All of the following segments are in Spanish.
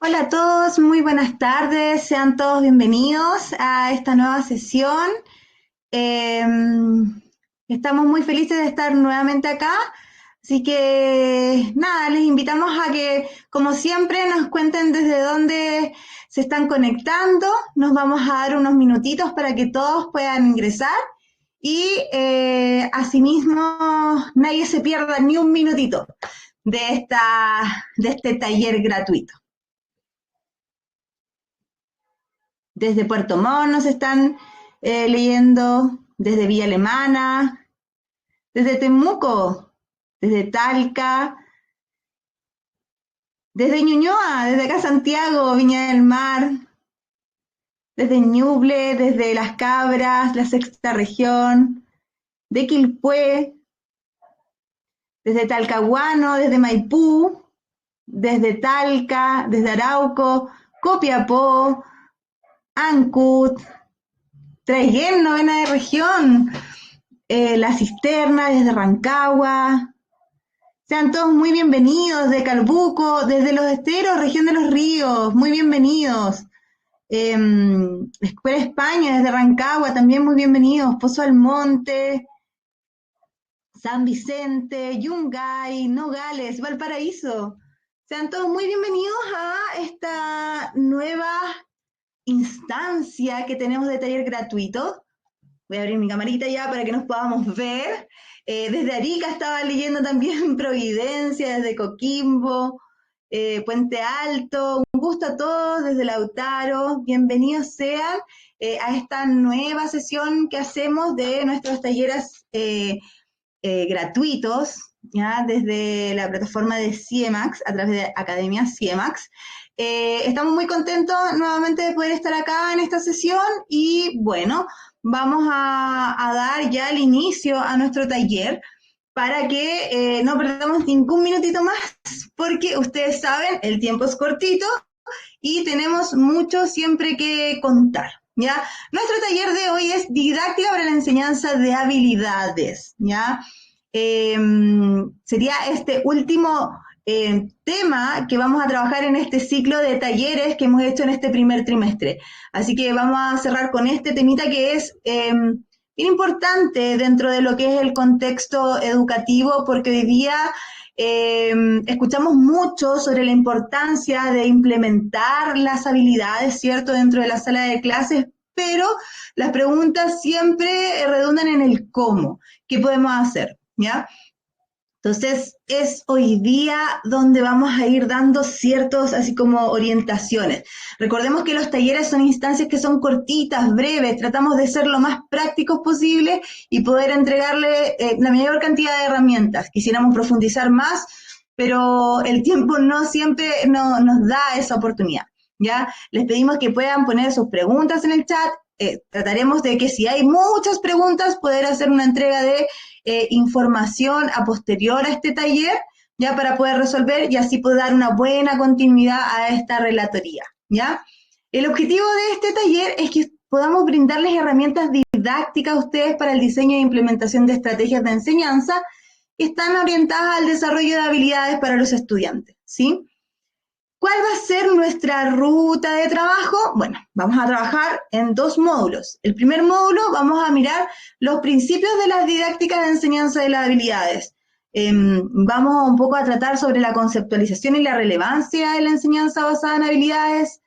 Hola a todos, muy buenas tardes, sean todos bienvenidos a esta nueva sesión. Eh, Estamos muy felices de estar nuevamente acá, así que nada, les invitamos a que, como siempre, nos cuenten desde dónde se están conectando. Nos vamos a dar unos minutitos para que todos puedan ingresar y asimismo nadie se pierda ni un minutito de este taller gratuito. Desde Puerto Montt nos están leyendo, desde Villa Alemana, desde Temuco, desde Talca, desde Ñuñoa, desde acá Santiago, Viña del Mar, desde Ñuble, desde Las Cabras, la sexta región, de Quilpué, desde Talcahuano, desde Maipú, desde Talca, desde Arauco, Copiapó, Ancut, Traiguén, novena de región, La Cisterna, desde Rancagua. Sean todos muy bienvenidos de Calbuco, desde Los Esteros, región de los Ríos, muy bienvenidos. Escuela España, desde Rancagua, también muy bienvenidos. Pozo Almonte, San Vicente, Yungay, Nogales, Valparaíso. Sean todos muy bienvenidos a esta nueva instancia que tenemos de taller gratuito. Voy a abrir mi camarita ya para que nos podamos ver. Desde Arica estaba leyendo también Providencia, desde Coquimbo, Puente Alto. Un gusto a todos desde Lautaro. Bienvenidos sean a esta nueva sesión que hacemos de nuestros talleres gratuitos, ¿ya? Desde la plataforma de CIEMAX, a través de Academia CIEMAX. Estamos muy contentos nuevamente de poder estar acá en esta sesión y bueno, vamos a dar ya el inicio a nuestro taller para que no perdamos ningún minutito más, porque ustedes saben, el tiempo es cortito y tenemos mucho siempre que contar. ¿Ya? Nuestro taller de hoy es didáctica para la enseñanza de habilidades. ¿Ya? Sería este último tema que vamos a trabajar en este ciclo de talleres que hemos hecho en este primer trimestre. Así que vamos a cerrar con este temita que es bien importante dentro de lo que es el contexto educativo, porque hoy día escuchamos mucho sobre la importancia de implementar las habilidades, ¿cierto?, dentro de la sala de clases, pero las preguntas siempre redundan en el cómo, qué podemos hacer, ¿ya? Entonces, es hoy día donde vamos a ir dando ciertos, así como orientaciones. Recordemos que los talleres son instancias que son cortitas, breves, tratamos de ser lo más prácticos posible y poder entregarle la mayor cantidad de herramientas. Quisiéramos profundizar más, pero el tiempo no siempre nos da esa oportunidad, ¿ya? Les pedimos que puedan poner sus preguntas en el chat. Trataremos de que si hay muchas preguntas, poder hacer una entrega de información a posterior a este taller, ya para poder resolver y así poder dar una buena continuidad a esta relatoría, ¿ya? El objetivo de este taller es que podamos brindarles herramientas didácticas a ustedes para el diseño e implementación de estrategias de enseñanza que están orientadas al desarrollo de habilidades para los estudiantes, ¿sí? ¿Cuál va a ser nuestra ruta de trabajo? Bueno, vamos a trabajar en dos módulos. El primer módulo vamos a mirar los principios de las didácticas de enseñanza de las habilidades. Vamos un poco a tratar sobre la conceptualización y la relevancia de la enseñanza basada en habilidades.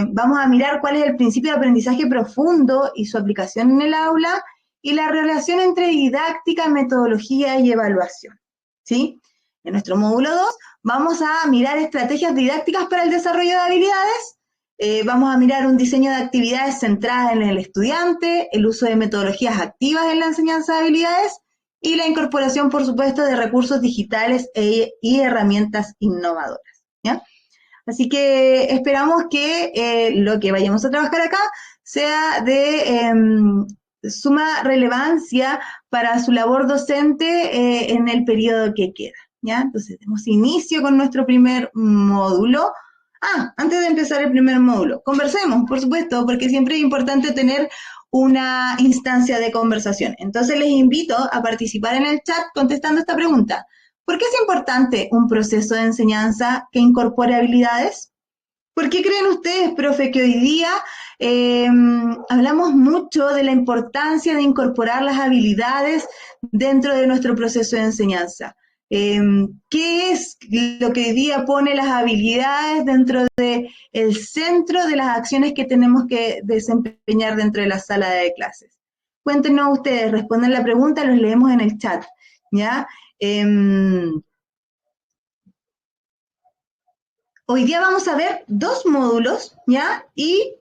Vamos a mirar cuál es el principio de aprendizaje profundo y su aplicación en el aula y la relación entre didáctica, metodología y evaluación, ¿sí? En nuestro módulo 2 vamos a mirar estrategias didácticas para el desarrollo de habilidades, vamos a mirar un diseño de actividades centradas en el estudiante, el uso de metodologías activas en la enseñanza de habilidades y la incorporación, por supuesto, de recursos digitales y herramientas innovadoras, ¿ya? Así que esperamos que lo que vayamos a trabajar acá sea de suma relevancia para su labor docente en el periodo que queda, ¿ya? Entonces, demos inicio con nuestro primer módulo. Antes de empezar el primer módulo, conversemos, por supuesto, porque siempre es importante tener una instancia de conversación. Entonces, les invito a participar en el chat contestando esta pregunta. ¿Por qué es importante un proceso de enseñanza que incorpore habilidades? ¿Por qué creen ustedes, profe, que hoy día eh, hablamos mucho de la importancia de incorporar las habilidades dentro de nuestro proceso de enseñanza? Eh, ¿Qué es lo que hoy día pone las habilidades dentro del centro de las acciones que tenemos que desempeñar dentro de la sala de clases? Cuéntenos ustedes, responden la pregunta, los leemos en el chat, ¿ya? Hoy día vamos a ver dos módulos, ¿ya? Y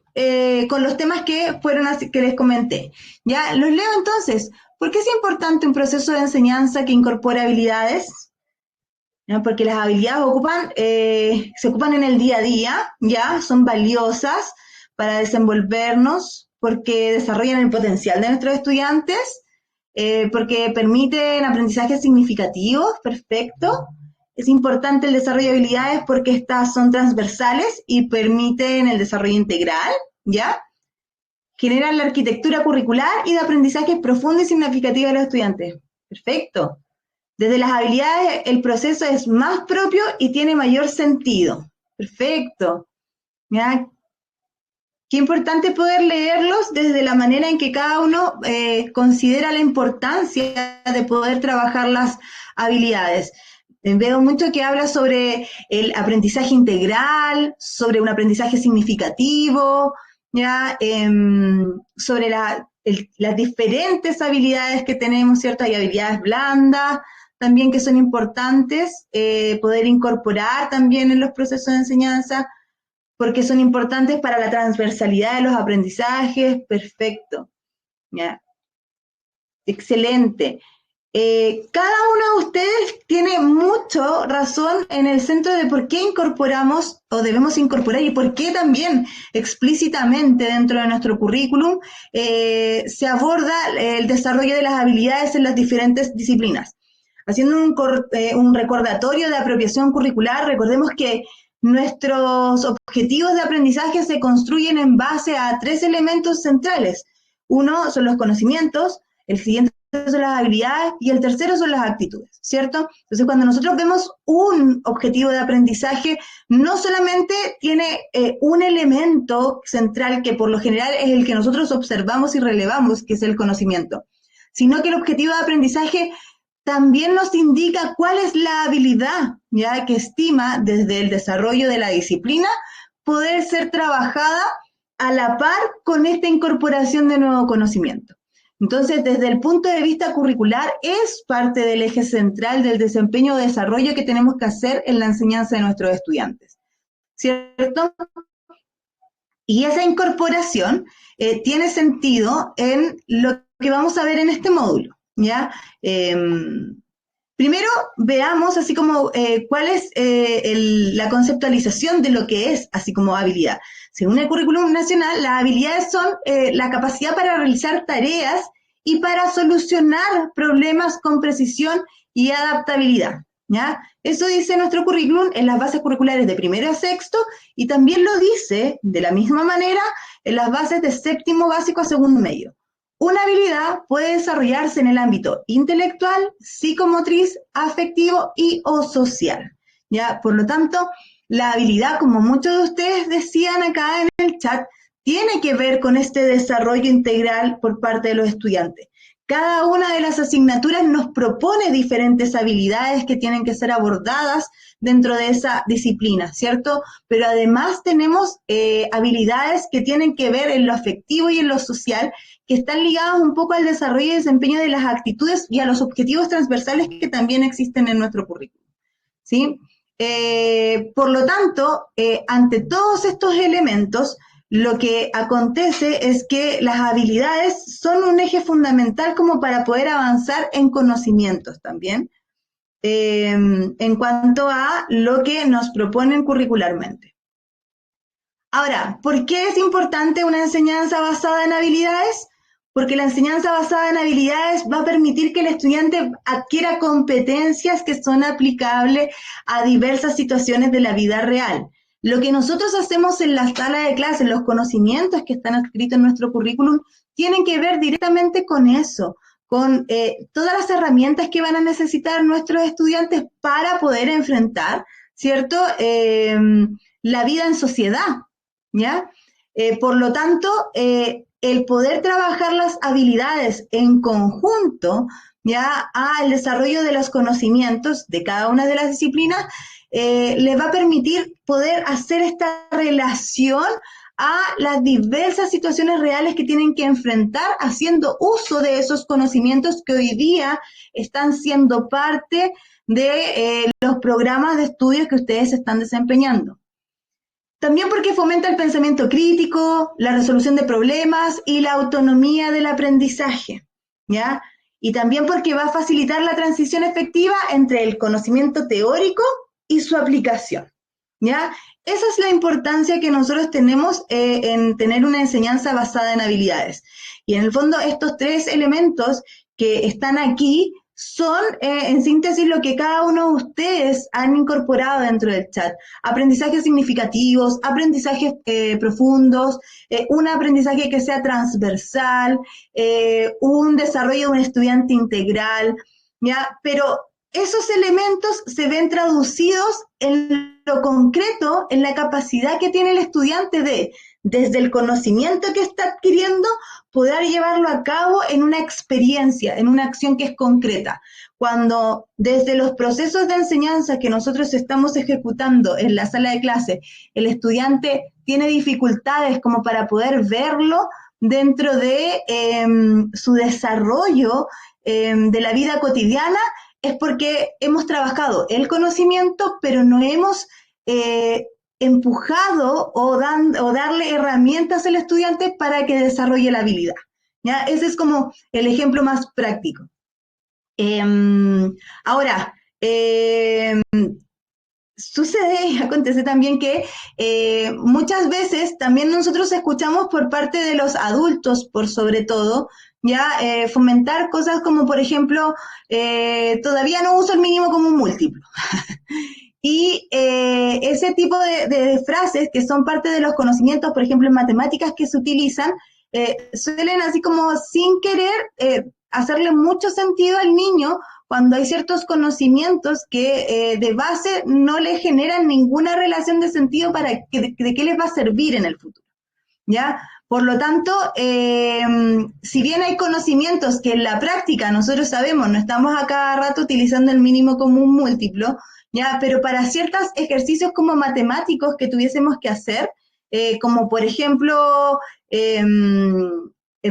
con los temas que fueron así, que les comenté. ¿Ya? Los leo entonces. ¿Por qué es importante un proceso de enseñanza que incorpore habilidades? ¿Ya? Porque las habilidades se ocupan en el día a día, ¿ya? Son valiosas para desenvolvernos, porque desarrollan el potencial de nuestros estudiantes, porque permiten aprendizajes significativos, perfecto. Es importante el desarrollo de habilidades porque estas son transversales y permiten el desarrollo integral, ¿ya? Generan la arquitectura curricular y de aprendizajes profundos y significativos de los estudiantes. Perfecto. Desde las habilidades el proceso es más propio y tiene mayor sentido. Perfecto. ¿Ya? Qué importante poder leerlos desde la manera en que cada uno considera la importancia de poder trabajar las habilidades. Veo mucho que habla sobre el aprendizaje integral, sobre un aprendizaje significativo, ¿ya? Sobre las diferentes habilidades que tenemos, ¿cierto? Hay habilidades blandas también que son importantes, poder incorporar también en los procesos de enseñanza, porque son importantes para la transversalidad de los aprendizajes. Perfecto. ¿Ya? Excelente. Cada uno de ustedes tiene mucho razón en el centro de por qué incorporamos o debemos incorporar y por qué también explícitamente dentro de nuestro currículum se aborda el desarrollo de las habilidades en las diferentes disciplinas. Haciendo un recordatorio de apropiación curricular, recordemos que nuestros objetivos de aprendizaje se construyen en base a tres elementos centrales. Uno son los conocimientos, el siguiente son las habilidades y el tercero son las actitudes, ¿cierto? Entonces, cuando nosotros vemos un objetivo de aprendizaje, no solamente tiene un elemento central que por lo general es el que nosotros observamos y relevamos, que es el conocimiento, sino que el objetivo de aprendizaje también nos indica cuál es la habilidad, ya que estima desde el desarrollo de la disciplina poder ser trabajada a la par con esta incorporación de nuevo conocimiento. Entonces, desde el punto de vista curricular, es parte del eje central del desempeño o desarrollo que tenemos que hacer en la enseñanza de nuestros estudiantes, ¿cierto? Y esa incorporación tiene sentido en lo que vamos a ver en este módulo, ¿ya? Primero, veamos así como cuál es la conceptualización de lo que es así como habilidad. Según el currículum nacional, las habilidades son la capacidad para realizar tareas y para solucionar problemas con precisión y adaptabilidad, ¿ya? Eso dice nuestro currículum en las bases curriculares de primero a sexto y también lo dice de la misma manera en las bases de séptimo básico a segundo medio. Una habilidad puede desarrollarse en el ámbito intelectual, psicomotriz, afectivo y o social, ¿ya? Por lo tanto, la habilidad, como muchos de ustedes decían acá en el chat, tiene que ver con este desarrollo integral por parte de los estudiantes. Cada una de las asignaturas nos propone diferentes habilidades que tienen que ser abordadas dentro de esa disciplina, ¿cierto? Pero además tenemos habilidades que tienen que ver en lo afectivo y en lo social, que están ligadas un poco al desarrollo y desempeño de las actitudes y a los objetivos transversales que también existen en nuestro currículum, ¿sí? Por lo tanto, ante todos estos elementos, lo que acontece es que las habilidades son un eje fundamental como para poder avanzar en conocimientos también, en cuanto a lo que nos proponen curricularmente. Ahora, ¿por qué es importante una enseñanza basada en habilidades? Porque la enseñanza basada en habilidades va a permitir que el estudiante adquiera competencias que son aplicables a diversas situaciones de la vida real. Lo que nosotros hacemos en la sala de clases, los conocimientos que están escritos en nuestro currículum, tienen que ver directamente con eso, con todas las herramientas que van a necesitar nuestros estudiantes para poder enfrentar, ¿cierto? la vida en sociedad, ¿ya? Por lo tanto, el poder trabajar las habilidades en conjunto, ya, al desarrollo de los conocimientos de cada una de las disciplinas, les va a permitir poder hacer esta relación a las diversas situaciones reales que tienen que enfrentar haciendo uso de esos conocimientos que hoy día están siendo parte de los programas de estudios que ustedes están desempeñando. También porque fomenta el pensamiento crítico, la resolución de problemas y la autonomía del aprendizaje, ¿ya? Y también porque va a facilitar la transición efectiva entre el conocimiento teórico y su aplicación, ¿ya? Esa es la importancia que nosotros tenemos en tener una enseñanza basada en habilidades. Y en el fondo estos tres elementos que están aquí son, en síntesis, lo que cada uno de ustedes han incorporado dentro del chat. Aprendizajes significativos, aprendizajes profundos, un aprendizaje que sea transversal, un desarrollo de un estudiante integral, ¿ya? Pero esos elementos se ven traducidos en lo concreto, en la capacidad que tiene el estudiante de, desde el conocimiento que está adquiriendo, poder llevarlo a cabo en una experiencia, en una acción que es concreta. Cuando desde los procesos de enseñanza que nosotros estamos ejecutando en la sala de clase, el estudiante tiene dificultades como para poder verlo dentro de su desarrollo de la vida cotidiana, es porque hemos trabajado el conocimiento, pero no hemos empujado o darle herramientas al estudiante para que desarrolle la habilidad, ¿ya? Ese es como el ejemplo más práctico. Ahora, sucede y acontece también que muchas veces también nosotros escuchamos por parte de los adultos, por sobre todo, ya fomentar cosas como, por ejemplo, todavía no uso el mínimo como un múltiplo. Y ese tipo de frases que son parte de los conocimientos, por ejemplo, en matemáticas que se utilizan, suelen así como sin querer hacerle mucho sentido al niño cuando hay ciertos conocimientos que de base no le generan ninguna relación de sentido para de qué les va a servir en el futuro, ¿ya? Por lo tanto, si bien hay conocimientos que en la práctica nosotros sabemos, no estamos a cada rato utilizando el mínimo común múltiplo, ¿ya? Pero para ciertos ejercicios como matemáticos que tuviésemos que hacer, como por ejemplo,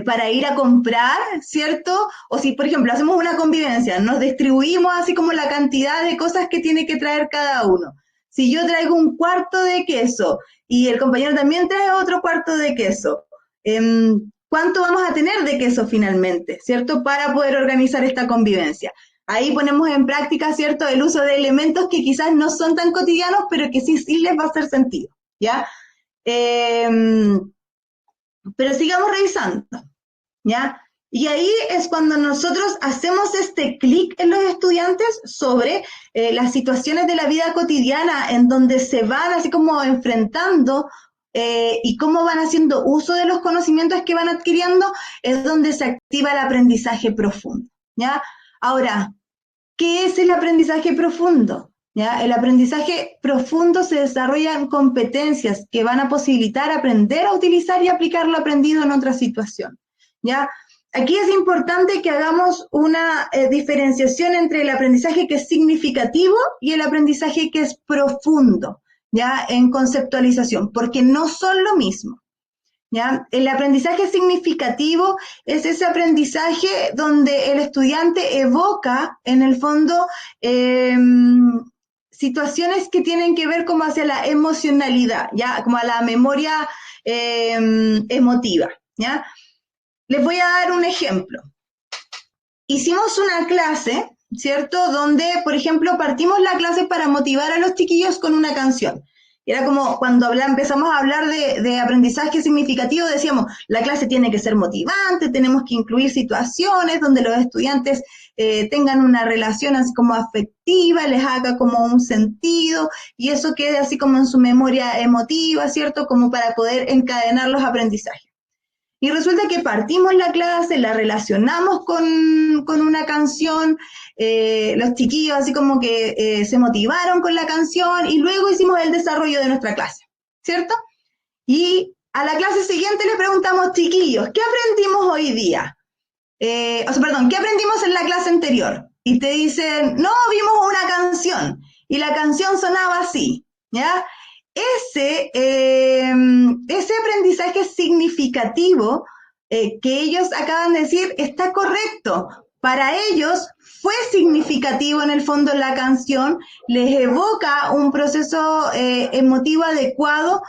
para ir a comprar, ¿cierto? O si, por ejemplo, hacemos una convivencia, nos distribuimos así como la cantidad de cosas que tiene que traer cada uno. Si yo traigo un cuarto de queso y el compañero también trae otro cuarto de queso, ¿cuánto vamos a tener de queso finalmente, ¿cierto? Para poder organizar esta convivencia. Ahí ponemos en práctica, ¿cierto?, el uso de elementos que quizás no son tan cotidianos, pero que sí les va a hacer sentido, ¿ya? Pero sigamos revisando, ¿ya? Y ahí es cuando nosotros hacemos este clic en los estudiantes sobre las situaciones de la vida cotidiana en donde se van así como enfrentando y cómo van haciendo uso de los conocimientos que van adquiriendo, es donde se activa el aprendizaje profundo, ¿ya? Ahora, ¿qué es el aprendizaje profundo? ¿Ya? El aprendizaje profundo se desarrolla en competencias que van a posibilitar aprender a utilizar y aplicar lo aprendido en otra situación, ¿ya? Aquí es importante que hagamos una diferenciación entre el aprendizaje que es significativo y el aprendizaje que es profundo, ¿ya? En conceptualización, porque no son lo mismo, ¿ya? El aprendizaje significativo es ese aprendizaje donde el estudiante evoca, en el fondo, situaciones que tienen que ver como hacia la emocionalidad, ¿ya? Como a la memoria emotiva, ¿ya? Les voy a dar un ejemplo. Hicimos una clase, ¿cierto? Donde, por ejemplo, partimos la clase para motivar a los chiquillos con una canción. Era como cuando empezamos a hablar de aprendizaje significativo, decíamos, la clase tiene que ser motivante, tenemos que incluir situaciones donde los estudiantes tengan una relación así como afectiva, les haga como un sentido, y eso quede así como en su memoria emotiva, ¿cierto? Como para poder encadenar los aprendizajes. Y resulta que partimos la clase, la relacionamos con una canción, los chiquillos así como que se motivaron con la canción y luego hicimos el desarrollo de nuestra clase, ¿cierto? Y a la clase siguiente le preguntamos, chiquillos, ¿qué aprendimos hoy día? Perdón, ¿qué aprendimos en la clase anterior? Y te dicen, no, vimos una canción, y la canción sonaba así, ¿ya? Ese aprendizaje significativo que ellos acaban de decir está correcto. Para ellos fue significativo en el fondo la canción, les evoca un proceso emotivo adecuado,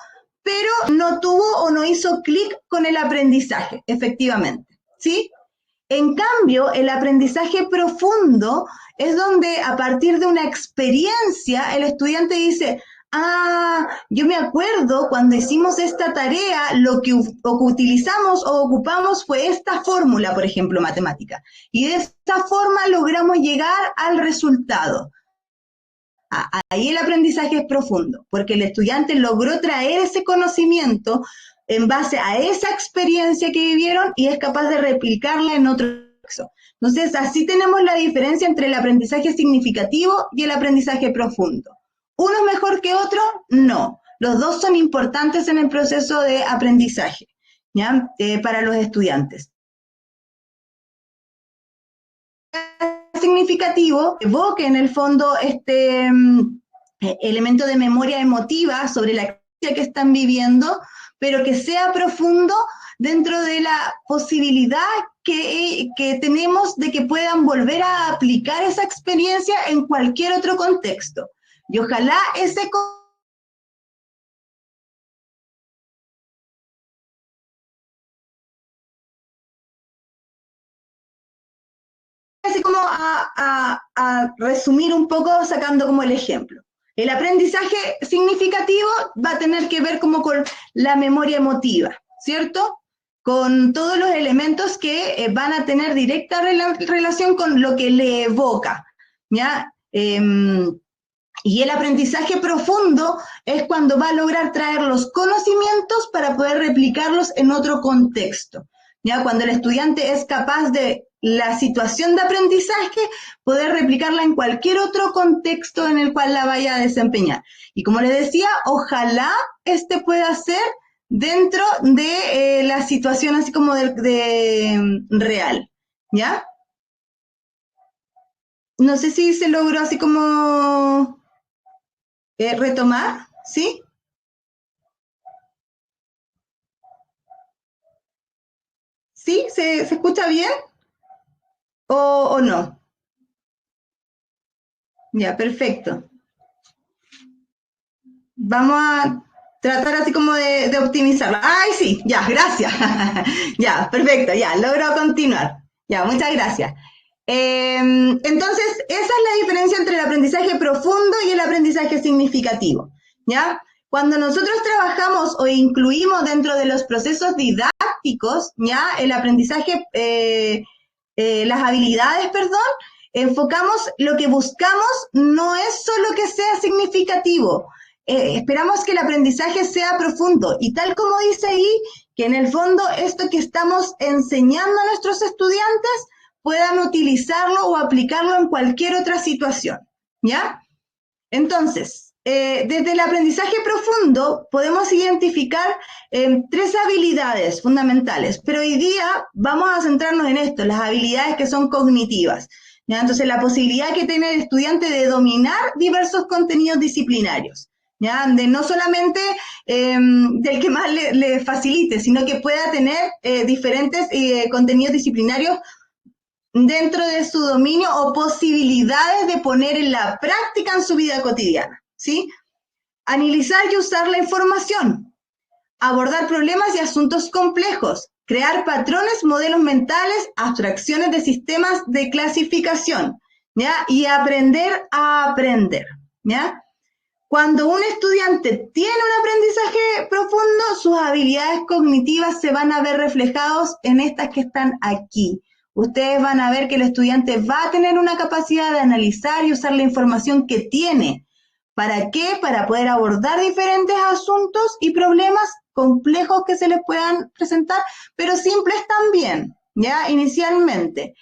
pero no tuvo o no hizo clic con el aprendizaje, efectivamente, ¿sí? En cambio, el aprendizaje profundo es donde a partir de una experiencia el estudiante dice, ah, yo me acuerdo cuando hicimos esta tarea, lo que utilizamos o ocupamos fue esta fórmula, por ejemplo, matemática. Y de esta forma logramos llegar al resultado. Ahí el aprendizaje es profundo, porque el estudiante logró traer ese conocimiento en base a esa experiencia que vivieron y es capaz de replicarla en otro contexto. Entonces, así tenemos la diferencia entre el aprendizaje significativo y el aprendizaje profundo. ¿Uno es mejor que otro? No. Los dos son importantes en el proceso de aprendizaje, ¿ya? Para los estudiantes. Significativo evoque en el fondo este elemento de memoria emotiva sobre la experiencia que están viviendo, pero que sea profundo dentro de la posibilidad que tenemos de que puedan volver a aplicar esa experiencia en cualquier otro contexto. Y ojalá ese así como a resumir un poco sacando como el ejemplo. El aprendizaje significativo va a tener que ver como con la memoria emotiva, ¿cierto? Con todos los elementos que van a tener directa relación con lo que le evoca, ¿ya? Y el aprendizaje profundo es cuando va a lograr traer los conocimientos para poder replicarlos en otro contexto, ¿ya? Cuando el estudiante es capaz de la situación de aprendizaje, poder replicarla en cualquier otro contexto en el cual la vaya a desempeñar. Y como les decía, ojalá este pueda ser dentro de la situación así como de real, ¿ya? No sé si se logró así como retomar, ¿sí? ¿Sí? ¿Se escucha bien o no? Ya, perfecto. Vamos a tratar así como de optimizarlo. ¡Ay, sí! Ya, gracias. Ya, perfecto, ya, logro continuar. Ya, muchas gracias. Entonces, esa es la diferencia entre el aprendizaje profundo y el aprendizaje significativo, ¿ya? Cuando nosotros trabajamos o incluimos dentro de los procesos didácticos, ¿ya? El aprendizaje, las habilidades, perdón, enfocamos, lo que buscamos no es solo que sea significativo, esperamos que el aprendizaje sea profundo y tal como dice ahí, que en el fondo esto que estamos enseñando a nuestros estudiantes puedan utilizarlo o aplicarlo en cualquier otra situación, ¿ya? Entonces, desde el aprendizaje profundo podemos identificar tres habilidades fundamentales, pero hoy día vamos a centrarnos en esto, las habilidades que son cognitivas, ¿ya? Entonces, la posibilidad que tiene el estudiante de dominar diversos contenidos disciplinarios, ¿ya? De no solamente del que más le facilite, sino que pueda tener diferentes contenidos disciplinarios dentro de su dominio o posibilidades de poner en la práctica en su vida cotidiana, ¿sí? Analizar y usar la información, abordar problemas y asuntos complejos, crear patrones, modelos mentales, abstracciones de sistemas de clasificación, ¿ya? Y aprender a aprender, ¿ya? Cuando un estudiante tiene un aprendizaje profundo, sus habilidades cognitivas se van a ver reflejados en estas que están aquí. Ustedes van a ver que el estudiante va a tener una capacidad de analizar y usar la información que tiene. ¿Para qué? Para poder abordar diferentes asuntos y problemas complejos que se les puedan presentar, pero simples también, ¿ya? Inicialmente.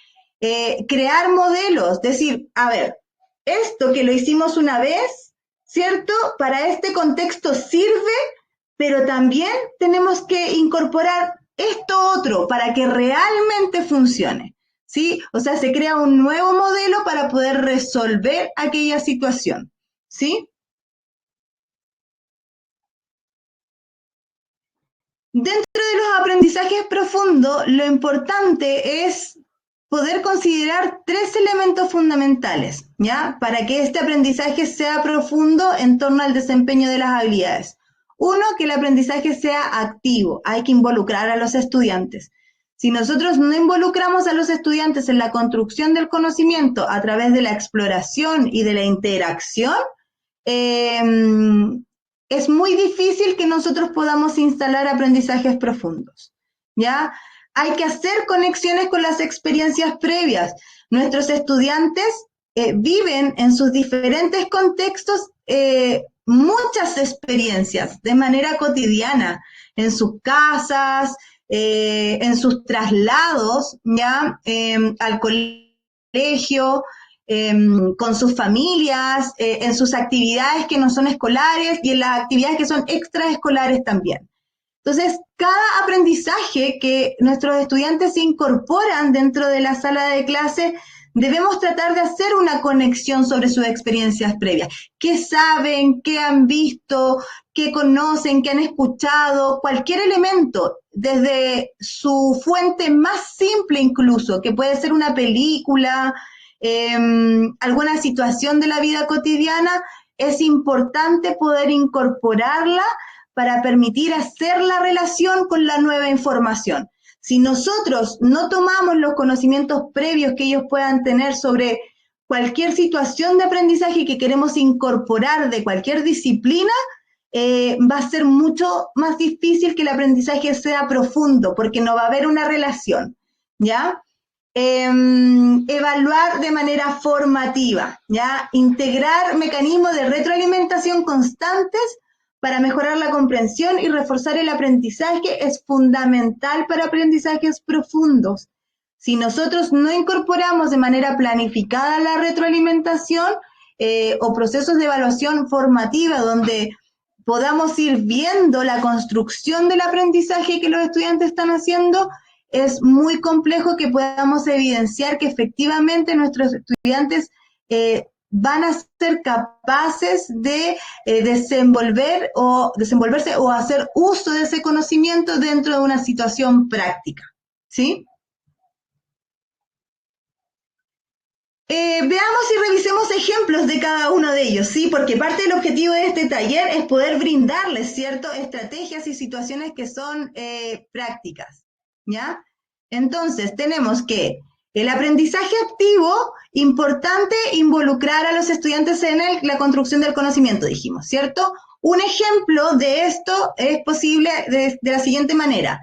Crear modelos, decir, a ver, esto que lo hicimos una vez, ¿cierto? Para este contexto sirve, pero también tenemos que incorporar esto otro para que realmente funcione, ¿sí? O sea, se crea un nuevo modelo para poder resolver aquella situación, ¿sí? Dentro de los aprendizajes profundos, lo importante es poder considerar tres elementos fundamentales, ¿ya? Para que este aprendizaje sea profundo en torno al desempeño de las habilidades. Uno, que el aprendizaje sea activo, hay que involucrar a los estudiantes. Si nosotros no involucramos a los estudiantes en la construcción del conocimiento a través de la exploración y de la interacción, eh, es muy difícil que nosotros podamos instalar aprendizajes profundos, ¿ya? Hay que hacer conexiones con las experiencias previas. Nuestros estudiantes viven en sus diferentes contextos muchas experiencias de manera cotidiana, en sus casas, en sus traslados, ¿ya? Al colegio, con sus familias, en sus actividades que no son escolares y en las actividades que son extraescolares también. Entonces, cada aprendizaje que nuestros estudiantes incorporan dentro de la sala de clase, debemos tratar de hacer una conexión sobre sus experiencias previas. ¿Qué saben? ¿Qué han visto? ¿Qué conocen? ¿Qué han escuchado? Cualquier elemento, desde su fuente más simple incluso, que puede ser una película, alguna situación de la vida cotidiana, es importante poder incorporarla para permitir hacer la relación con la nueva información. Si nosotros no tomamos los conocimientos previos que ellos puedan tener sobre cualquier situación de aprendizaje que queremos incorporar de cualquier disciplina, va a ser mucho más difícil que el aprendizaje sea profundo, porque no va a haber una relación, ¿ya? Evaluar de manera formativa, ¿ya? Integrar mecanismos de retroalimentación constantes para mejorar la comprensión y reforzar el aprendizaje es fundamental para aprendizajes profundos. Si nosotros no incorporamos de manera planificada la retroalimentación o procesos de evaluación formativa donde podamos ir viendo la construcción del aprendizaje que los estudiantes están haciendo, es muy complejo que podamos evidenciar que efectivamente nuestros estudiantes van a ser capaces de desenvolverse o hacer uso de ese conocimiento dentro de una situación práctica, ¿sí? Veamos y revisemos ejemplos de cada uno de ellos, ¿sí? Porque parte del objetivo de este taller es poder brindarles, ¿cierto?, estrategias y situaciones que son prácticas, ¿ya? Entonces, tenemos que el aprendizaje activo, importante involucrar a los estudiantes en la construcción del conocimiento, dijimos, ¿cierto? Un ejemplo de esto es posible de la siguiente manera.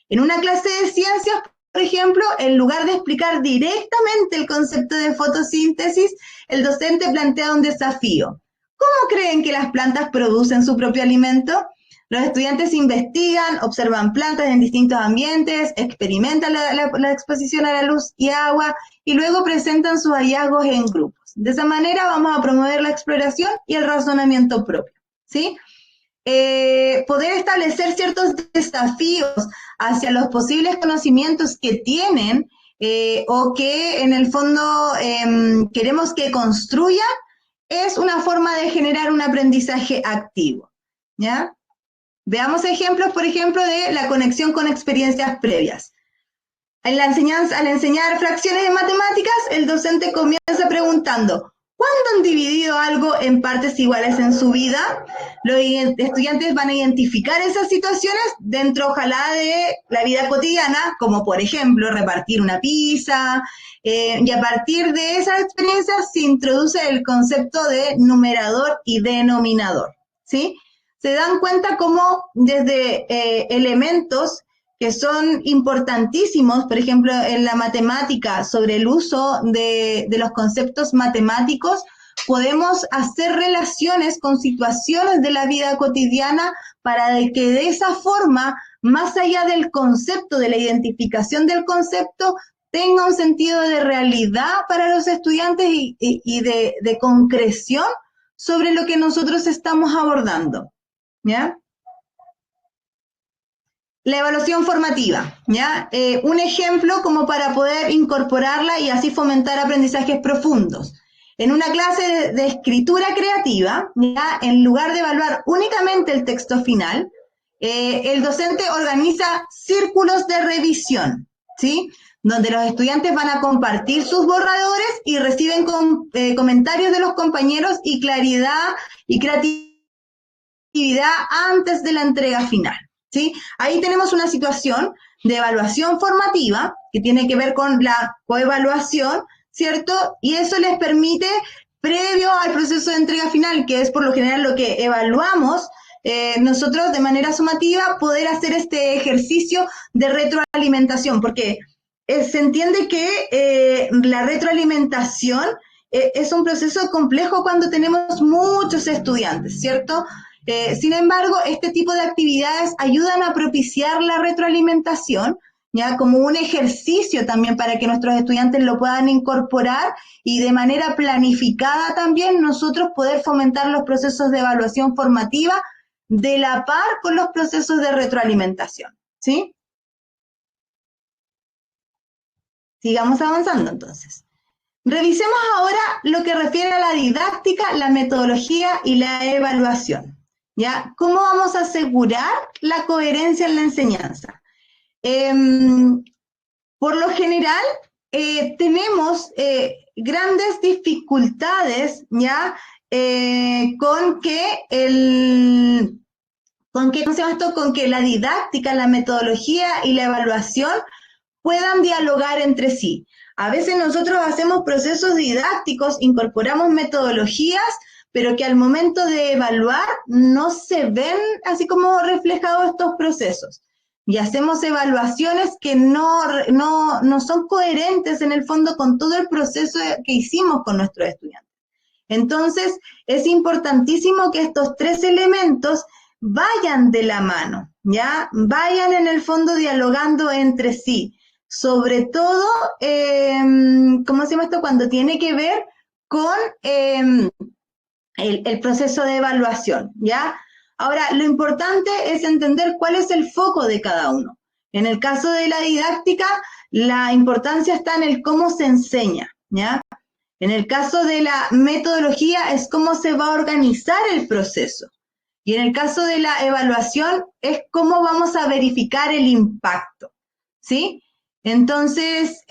En una clase de ciencias, por ejemplo, en lugar de explicar directamente el concepto de fotosíntesis, el docente plantea un desafío. ¿Cómo creen que las plantas producen su propio alimento? Los estudiantes investigan, observan plantas en distintos ambientes, experimentan la exposición a la luz y agua y luego presentan sus hallazgos en grupos. De esa manera vamos a promover la exploración y el razonamiento propio, ¿sí? Poder establecer ciertos desafíos hacia los posibles conocimientos que tienen o que en el fondo queremos que construyan, es una forma de generar un aprendizaje activo, ¿ya? Veamos ejemplos, por ejemplo, de la conexión con experiencias previas. En la enseñanza, al enseñar fracciones de matemáticas, el docente comienza preguntando: ¿cuándo han dividido algo en partes iguales en su vida? Los estudiantes van a identificar esas situaciones dentro, ojalá, de la vida cotidiana, como por ejemplo repartir una pizza, y a partir de esas experiencias se introduce el concepto de numerador y denominador, ¿sí? Se dan cuenta cómo desde elementos que son importantísimos, por ejemplo, en la matemática, sobre el uso de los conceptos matemáticos, podemos hacer relaciones con situaciones de la vida cotidiana para que de esa forma, más allá del concepto, de la identificación del concepto, tenga un sentido de realidad para los estudiantes y de concreción sobre lo que nosotros estamos abordando, ¿ya? La evaluación formativa, ¿ya? Un ejemplo como para poder incorporarla y así fomentar aprendizajes profundos. En una clase de escritura creativa, ¿ya? En lugar de evaluar únicamente el texto final, el docente organiza círculos de revisión, ¿sí? Donde los estudiantes van a compartir sus borradores y reciben comentarios de los compañeros y claridad y creatividad antes de la entrega final, ¿sí? Ahí tenemos una situación de evaluación formativa que tiene que ver con la coevaluación, ¿cierto? Y eso les permite, previo al proceso de entrega final, que es por lo general lo que evaluamos, nosotros de manera sumativa poder hacer este ejercicio de retroalimentación, porque se entiende que la retroalimentación es un proceso complejo cuando tenemos muchos estudiantes, ¿cierto? Sin embargo, este tipo de actividades ayudan a propiciar la retroalimentación, ya como un ejercicio también para que nuestros estudiantes lo puedan incorporar y de manera planificada también nosotros poder fomentar los procesos de evaluación formativa de la par con los procesos de retroalimentación, ¿sí? Sigamos avanzando entonces. Revisemos ahora lo que refiere a la didáctica, la metodología y la evaluación, ¿ya? ¿Cómo vamos a asegurar la coherencia en la enseñanza? Por lo general, tenemos grandes dificultades, ¿ya? Con que ¿cómo se llama esto? Con que la didáctica, la metodología y la evaluación puedan dialogar entre sí. A veces nosotros hacemos procesos didácticos, incorporamos metodologías, pero que al momento de evaluar no se ven así como reflejados estos procesos. Y hacemos evaluaciones que no son coherentes en el fondo con todo el proceso que hicimos con nuestros estudiantes. Entonces, es importantísimo que estos tres elementos vayan de la mano, ¿ya? Vayan en el fondo dialogando entre sí. Sobre todo, ¿cómo se llama esto? Cuando tiene que ver con el proceso de evaluación, ¿ya? Ahora, lo importante es entender cuál es el foco de cada uno. En el caso de la didáctica, la importancia está en el cómo se enseña, ¿ya? En el caso de la metodología es cómo se va a organizar el proceso. Y en el caso de la evaluación es cómo vamos a verificar el impacto, ¿sí? Entonces,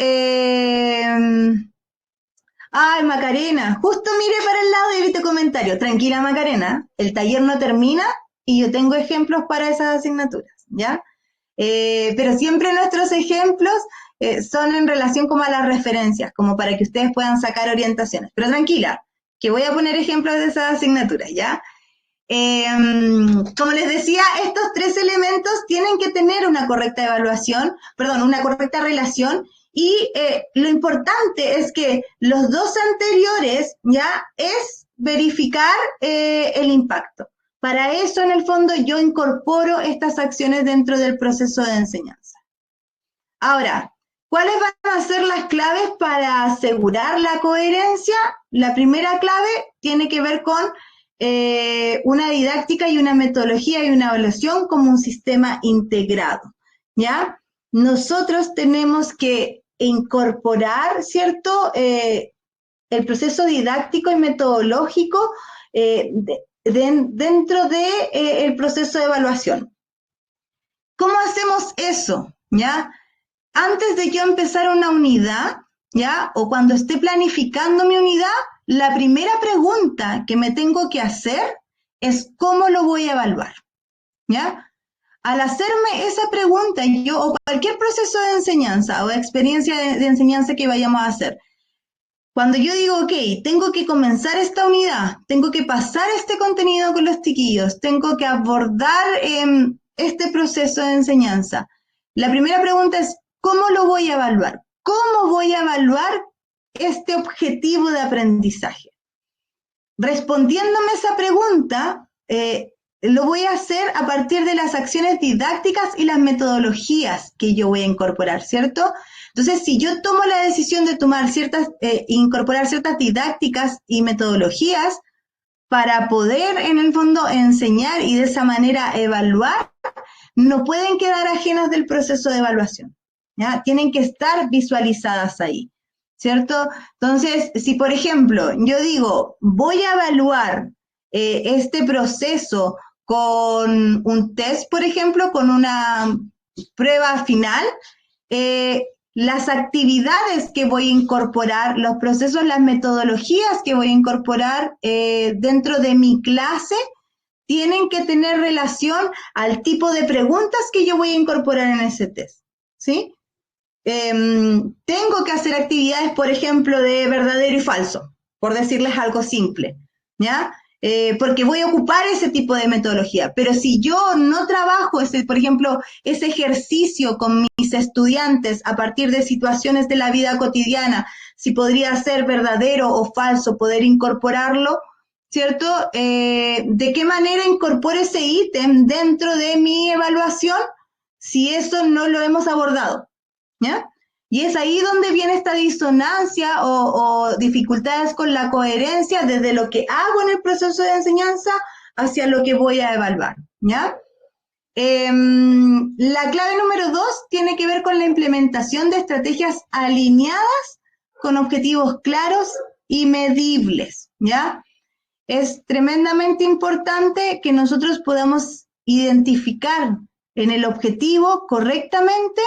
ay, Macarena, justo miré para el lado y vi tu comentario. Tranquila, Macarena, el taller no termina y yo tengo ejemplos para esas asignaturas, ¿ya? Pero siempre nuestros ejemplos son en relación como a las referencias, como para que ustedes puedan sacar orientaciones. Pero tranquila, que voy a poner ejemplos de esas asignaturas, ¿ya? Como les decía, estos tres elementos tienen que tener una correcta evaluación, perdón, una correcta relación, y lo importante es que los dos anteriores ya es verificar el impacto. Para eso, en el fondo, yo incorporo estas acciones dentro del proceso de enseñanza. Ahora, ¿cuáles van a ser las claves para asegurar la coherencia? La primera clave tiene que ver con una didáctica y una metodología y una evaluación como un sistema integrado, ¿ya? Nosotros tenemos que incorporar, ¿cierto?, el proceso didáctico y metodológico dentro del proceso de evaluación. ¿Cómo hacemos eso? ¿Ya? Antes de yo empezar una unidad, ¿ya? O cuando esté planificando mi unidad, la primera pregunta que me tengo que hacer es ¿cómo lo voy a evaluar? ¿Ya? Al hacerme esa pregunta, yo o cualquier proceso de enseñanza o experiencia de enseñanza que vayamos a hacer, cuando yo digo, ok, tengo que comenzar esta unidad, tengo que pasar este contenido con los chiquillos, tengo que abordar este proceso de enseñanza, la primera pregunta es, ¿cómo lo voy a evaluar? ¿Cómo voy a evaluar este objetivo de aprendizaje? Respondiéndome esa pregunta, lo voy a hacer a partir de las acciones didácticas y las metodologías que yo voy a incorporar, ¿cierto? Entonces, si yo tomo la decisión de incorporar ciertas didácticas y metodologías para poder, en el fondo, enseñar y de esa manera evaluar, no pueden quedar ajenas del proceso de evaluación, ¿ya? Tienen que estar visualizadas ahí, ¿cierto? Entonces, si por ejemplo yo digo, voy a evaluar este proceso con un test, por ejemplo, con una prueba final, las actividades que voy a incorporar, los procesos, las metodologías que voy a incorporar dentro de mi clase, tienen que tener relación al tipo de preguntas que yo voy a incorporar en ese test, ¿sí? Tengo que hacer actividades, por ejemplo, de verdadero y falso, por decirles algo simple, ¿ya? Porque voy a ocupar ese tipo de metodología. Pero si yo no trabajo, por ejemplo, ese ejercicio con mis estudiantes a partir de situaciones de la vida cotidiana, si podría ser verdadero o falso, poder incorporarlo, ¿cierto? ¿De qué manera incorporo ese ítem dentro de mi evaluación si eso no lo hemos abordado? ¿Ya? Y es ahí donde viene esta disonancia o dificultades con la coherencia desde lo que hago en el proceso de enseñanza hacia lo que voy a evaluar, ¿ya? La clave número 2 tiene que ver con la implementación de estrategias alineadas con objetivos claros y medibles, ¿ya? Es tremendamente importante que nosotros podamos identificar en el objetivo correctamente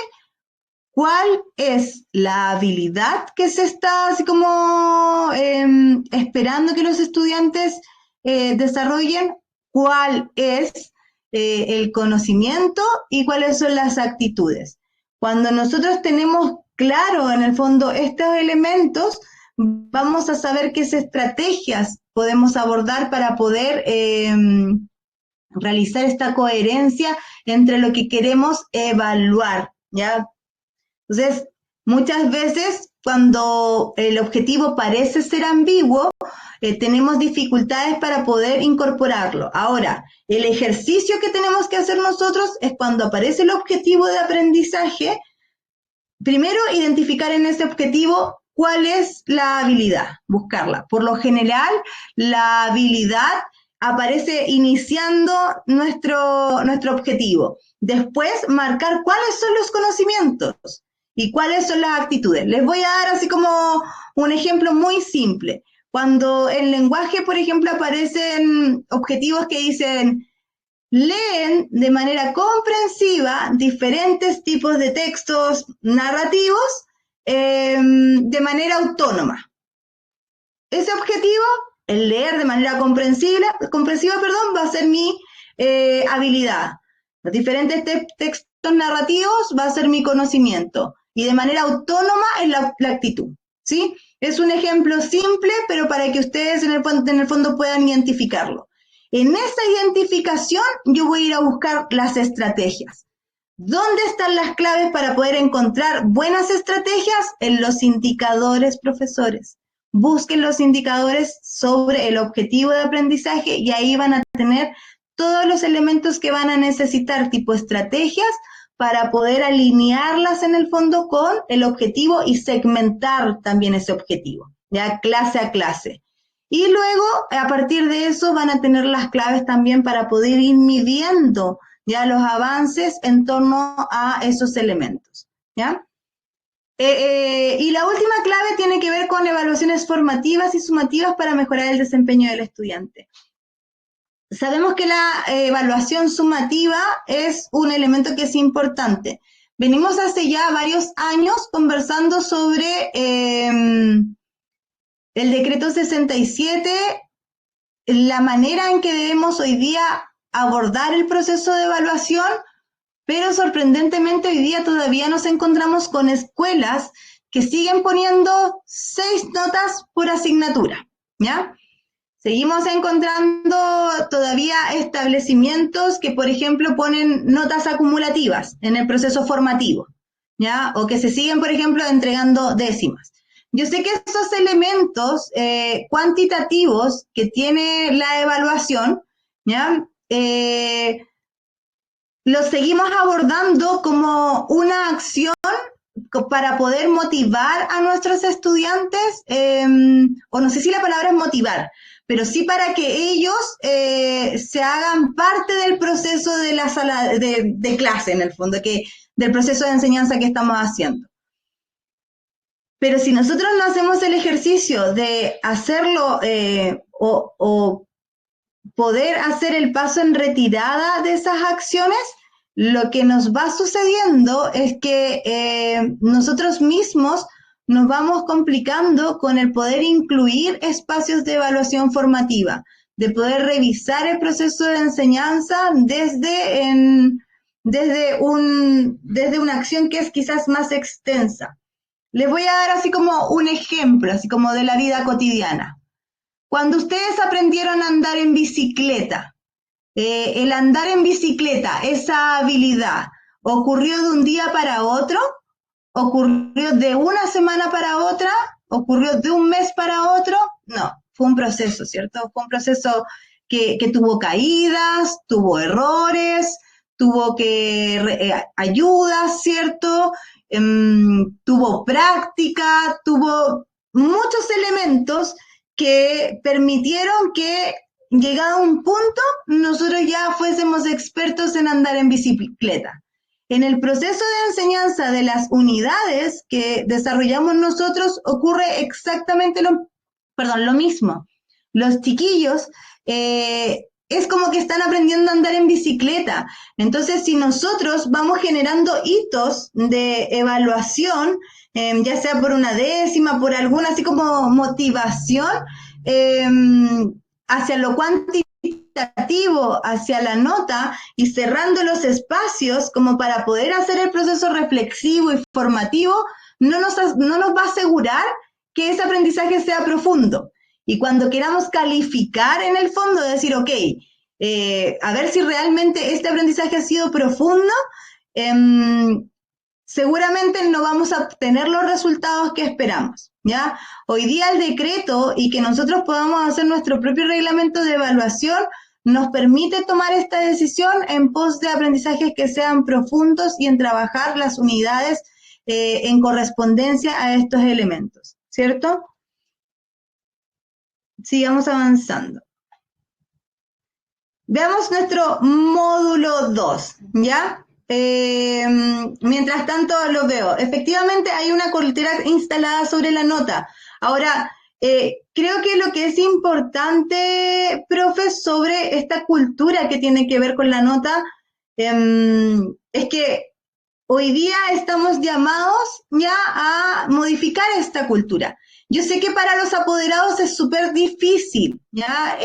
cuál es la habilidad que se está así como esperando que los estudiantes desarrollen, cuál es el conocimiento y cuáles son las actitudes. Cuando nosotros tenemos claro en el fondo estos elementos, vamos a saber qué estrategias podemos abordar para poder realizar esta coherencia entre lo que queremos evaluar, ¿ya? Entonces, muchas veces cuando el objetivo parece ser ambiguo, tenemos dificultades para poder incorporarlo. Ahora, el ejercicio que tenemos que hacer nosotros es cuando aparece el objetivo de aprendizaje, primero identificar en ese objetivo cuál es la habilidad, buscarla. Por lo general, la habilidad aparece iniciando nuestro objetivo. Después, marcar cuáles son los conocimientos y cuáles son las actitudes. Les voy a dar así como un ejemplo muy simple. Cuando en lenguaje, por ejemplo, aparecen objetivos que dicen, leen de manera comprensiva diferentes tipos de textos narrativos de manera autónoma. Ese objetivo, el leer de manera comprensiva, va a ser mi habilidad. Los diferentes textos narrativos va a ser mi conocimiento. Y de manera autónoma es la actitud, ¿sí? Es un ejemplo simple, pero para que ustedes en el fondo puedan identificarlo. En esa identificación yo voy a ir a buscar las estrategias. ¿Dónde están las claves para poder encontrar buenas estrategias? En los indicadores, profesores. Busquen los indicadores sobre el objetivo de aprendizaje y ahí van a tener todos los elementos que van a necesitar, tipo estrategias, para poder alinearlas en el fondo con el objetivo y segmentar también ese objetivo, ya clase a clase. Y luego, a partir de eso, van a tener las claves también para poder ir midiendo ya los avances en torno a esos elementos, ¿ya? Y la última clave tiene que ver con evaluaciones formativas y sumativas para mejorar el desempeño del estudiante. Sabemos que la evaluación sumativa es un elemento que es importante. Venimos hace ya varios años conversando sobre el decreto 67, la manera en que debemos hoy día abordar el proceso de evaluación, pero sorprendentemente hoy día todavía nos encontramos con escuelas que siguen poniendo 6 notas por asignatura, ¿ya? Seguimos encontrando todavía establecimientos que, por ejemplo, ponen notas acumulativas en el proceso formativo, ¿ya? O que se siguen, por ejemplo, entregando décimas. Yo sé que esos elementos cuantitativos que tiene la evaluación, ¿ya? Los seguimos abordando como una acción para poder motivar a nuestros estudiantes, o no sé si la palabra es motivar, pero sí para que ellos se hagan parte del proceso de la sala de clase, en el fondo, del proceso de enseñanza que estamos haciendo. Pero si nosotros no hacemos el ejercicio de hacerlo o poder hacer el paso en retirada de esas acciones, lo que nos va sucediendo es que nosotros mismos nos vamos complicando con el poder incluir espacios de evaluación formativa, de poder revisar el proceso de enseñanza desde una acción que es quizás más extensa. Les voy a dar así como un ejemplo, así como de la vida cotidiana. Cuando ustedes aprendieron a andar en bicicleta, el andar en bicicleta, esa habilidad, ¿ocurrió de un día para otro? ¿Ocurrió de una semana para otra? ¿Ocurrió de un mes para otro? No, fue un proceso, ¿cierto? Fue un proceso que tuvo caídas, tuvo errores, tuvo ayudas, ¿cierto? Tuvo práctica, tuvo muchos elementos que permitieron que, llegado a un punto, nosotros ya fuésemos expertos en andar en bicicleta. En el proceso de enseñanza de las unidades que desarrollamos nosotros ocurre exactamente lo mismo. Los chiquillos es como que están aprendiendo a andar en bicicleta. Entonces, si nosotros vamos generando hitos de evaluación, ya sea por una décima, por alguna así como motivación, hacia lo cuantitativo, hacia la nota y cerrando los espacios como para poder hacer el proceso reflexivo y formativo, no nos va a asegurar que ese aprendizaje sea profundo. Y cuando queramos calificar en el fondo, decir, ok, a ver si realmente este aprendizaje ha sido profundo, seguramente no vamos a obtener los resultados que esperamos, ¿ya? Hoy día el decreto y que nosotros podamos hacer nuestro propio reglamento de evaluación nos permite tomar esta decisión en pos de aprendizajes que sean profundos y en trabajar las unidades en correspondencia a estos elementos, ¿cierto? Sigamos avanzando. Veamos nuestro módulo 2, ¿ya? Mientras tanto lo veo. Efectivamente hay una cultura instalada sobre la nota. Ahora, creo que lo que es importante, profe, sobre esta cultura que tiene que ver con la nota, es que hoy día estamos llamados ya a modificar esta cultura. Yo sé que para los apoderados es súper difícil, ¿ya?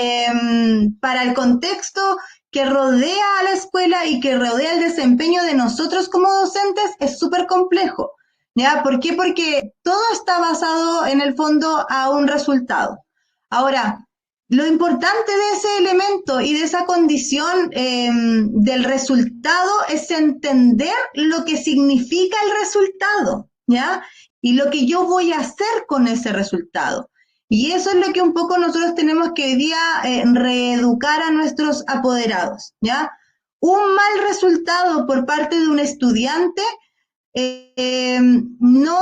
Para el contexto que rodea a la escuela y que rodea el desempeño de nosotros como docentes es súper complejo, ¿ya? ¿Por qué? Porque todo está basado en el fondo a un resultado. Ahora, lo importante de ese elemento y de esa condición del resultado es entender lo que significa el resultado, ¿ya? Y lo que yo voy a hacer con ese resultado. Y eso es lo que un poco nosotros tenemos que hoy día reeducar a nuestros apoderados, ¿ya? Un mal resultado por parte de un estudiante no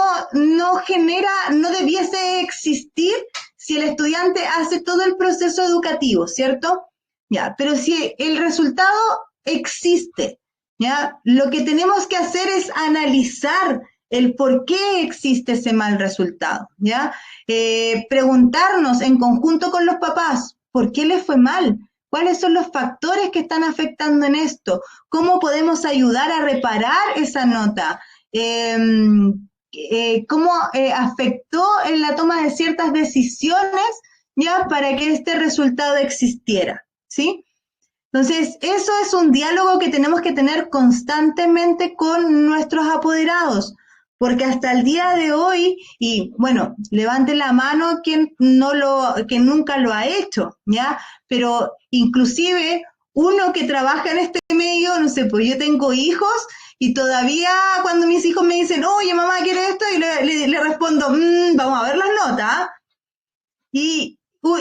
debiese existir si el estudiante hace todo el proceso educativo, ¿cierto? Ya, pero si el resultado existe, ¿ya? Lo que tenemos que hacer es analizar el por qué existe ese mal resultado, ¿ya? Preguntarnos en conjunto con los papás, ¿por qué les fue mal? ¿Cuáles son los factores que están afectando en esto? ¿Cómo podemos ayudar a reparar esa nota? Cómo afectó en la toma de ciertas decisiones ya para que este resultado existiera, ¿sí? Entonces, eso es un diálogo que tenemos que tener constantemente con nuestros apoderados, porque hasta el día de hoy, y bueno, levante la mano quien nunca lo ha hecho, ¿ya? Pero inclusive uno que trabaja en este medio, no sé, pues yo tengo hijos y todavía cuando mis hijos me dicen, oye, mamá, ¿quiere esto? Y le respondo, vamos a ver las notas. Y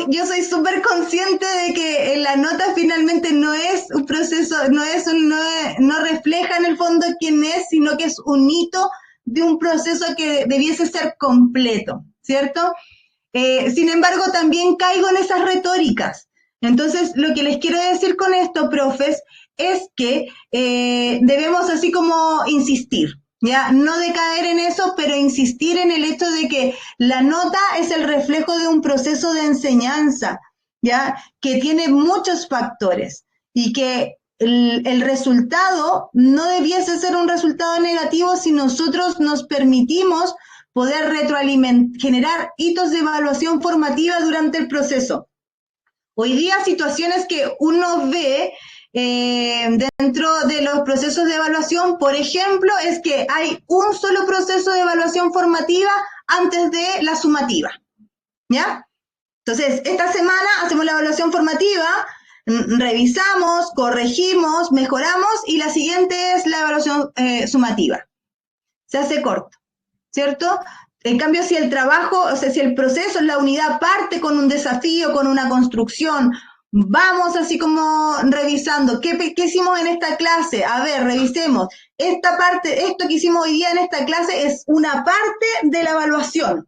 yo soy súper consciente de que la nota finalmente no es un proceso, no refleja en el fondo quién es, sino que es un hito de un proceso que debiese ser completo, ¿cierto? Sin embargo, también caigo en esas retóricas. Entonces, lo que les quiero decir con esto, profes, es que debemos así como insistir, ¿ya? No decaer en eso, pero insistir en el hecho de que la nota es el reflejo de un proceso de enseñanza, ¿ya? Que tiene muchos factores y que el resultado no debiese ser un resultado negativo si nosotros nos permitimos poder generar hitos de evaluación formativa durante el proceso. Hoy día situaciones que uno ve dentro de los procesos de evaluación, por ejemplo, es que hay un solo proceso de evaluación formativa antes de la sumativa, ¿ya? Entonces, esta semana hacemos la evaluación formativa, revisamos, corregimos, mejoramos y la siguiente es la evaluación sumativa. Se hace corto, ¿cierto? En cambio, si el trabajo, o sea, si el proceso, la unidad parte con un desafío, con una construcción, vamos así como revisando, ¿qué hicimos en esta clase? A ver, revisemos. Esta parte, esto que hicimos hoy día en esta clase es una parte de la evaluación,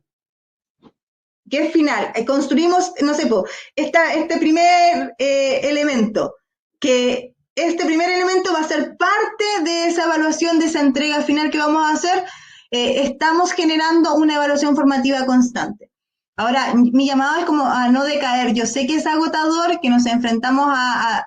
que es final. Construimos, no sé, este primer elemento, que este primer elemento va a ser parte de esa evaluación, de esa entrega final que vamos a hacer. Estamos generando una evaluación formativa constante. Ahora, mi llamado es como a no decaer. Yo sé que es agotador, que nos enfrentamos a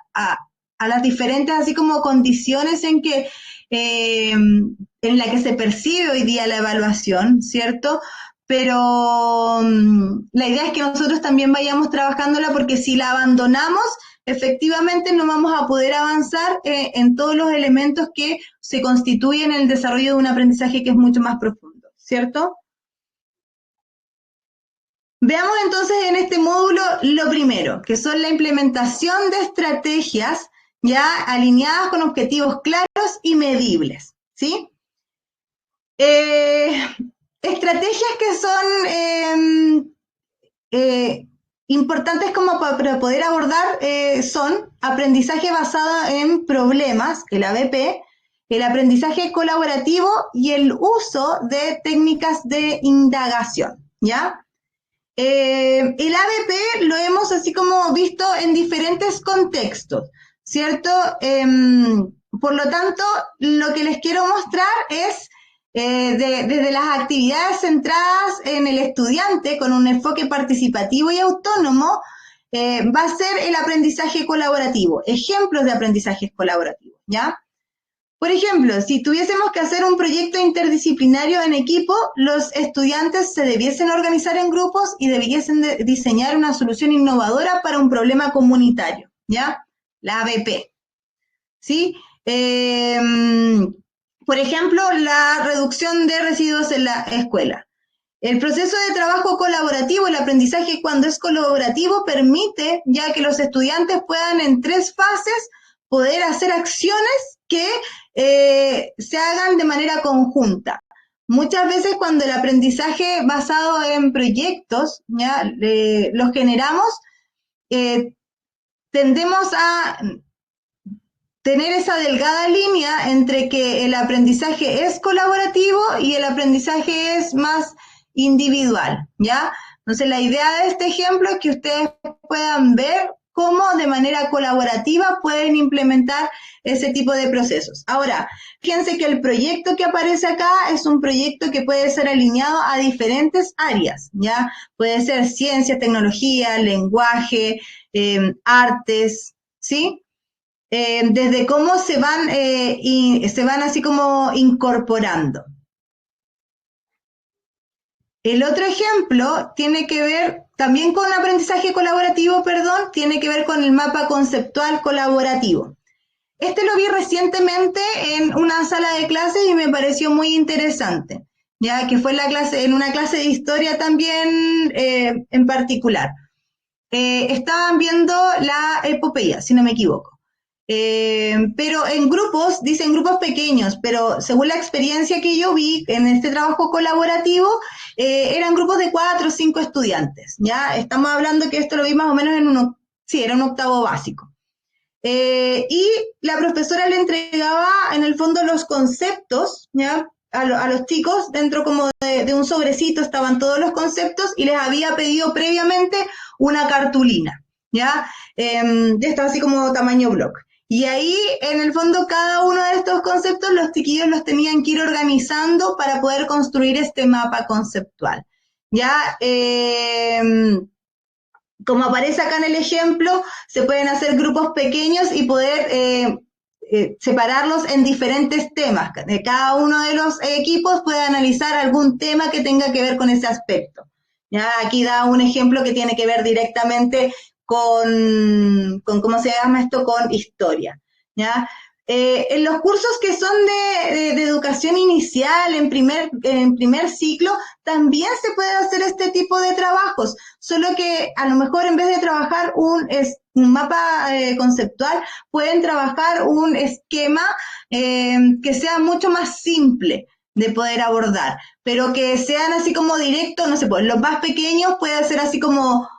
las diferentes, así como condiciones en que en la que se percibe hoy día la evaluación, ¿cierto? Pero la idea es que nosotros también vayamos trabajándola, porque si la abandonamos, efectivamente no vamos a poder avanzar en todos los elementos que se constituyen en el desarrollo de un aprendizaje que es mucho más profundo, ¿cierto? Veamos entonces en este módulo lo primero, que son la implementación de estrategias ya alineadas con objetivos claros y medibles, ¿sí? Estrategias que son importantes como para poder abordar son aprendizaje basado en problemas, el ABP, el aprendizaje colaborativo y el uso de técnicas de indagación, ¿ya? El ABP lo hemos así como visto en diferentes contextos, ¿cierto? Por lo tanto, lo que les quiero mostrar es desde las actividades centradas en el estudiante con un enfoque participativo y autónomo, va a ser el aprendizaje colaborativo, ejemplos de aprendizajes colaborativos, ¿ya? Por ejemplo, si tuviésemos que hacer un proyecto interdisciplinario en equipo, los estudiantes se debiesen organizar en grupos y debiesen diseñar una solución innovadora para un problema comunitario, ¿ya? La ABP, ¿sí? Por ejemplo, la reducción de residuos en la escuela. El proceso de trabajo colaborativo, el aprendizaje cuando es colaborativo, permite ya que los estudiantes puedan en 3 fases poder hacer acciones que se hagan de manera conjunta. Muchas veces cuando el aprendizaje basado en proyectos, ya los generamos, tendemos a tener esa delgada línea entre que el aprendizaje es colaborativo y el aprendizaje es más individual, ¿ya? Entonces, la idea de este ejemplo es que ustedes puedan ver cómo de manera colaborativa pueden implementar ese tipo de procesos. Ahora, fíjense que el proyecto que aparece acá es un proyecto que puede ser alineado a diferentes áreas, ¿ya? Puede ser ciencias, tecnología, lenguaje, artes, ¿sí? Desde cómo se van así como incorporando. El otro ejemplo tiene que ver también con aprendizaje colaborativo, tiene que ver con el mapa conceptual colaborativo. Este lo vi recientemente en una sala de clases y me pareció muy interesante, ya que fue en una clase de historia también en particular. Estaban viendo la epopeya, si no me equivoco. Pero en grupos, dicen grupos pequeños, pero según la experiencia que yo vi en este trabajo colaborativo, eran grupos de 4 o 5 estudiantes, ¿ya? Estamos hablando que esto lo vi más o menos era un octavo básico. Y la profesora le entregaba en el fondo los conceptos, ¿ya? a los chicos dentro como de un sobrecito estaban todos los conceptos y les había pedido previamente una cartulina, ¿ya? De esto así como tamaño blog. Y ahí, en el fondo, cada uno de estos conceptos los chiquillos los tenían que ir organizando para poder construir este mapa conceptual, ¿ya? Como aparece acá en el ejemplo, se pueden hacer grupos pequeños y poder separarlos en diferentes temas. Cada uno de los equipos puede analizar algún tema que tenga que ver con ese aspecto. ¿Ya? Aquí da un ejemplo que tiene que ver directamente con ¿cómo se llama esto? Con historia. ¿Ya? En los cursos que son de educación inicial, en primer ciclo, también se puede hacer este tipo de trabajos, solo que a lo mejor en vez de trabajar un mapa conceptual, pueden trabajar un esquema que sea mucho más simple de poder abordar, pero que sean así como directos, no sé, pues los más pequeños puede ser así como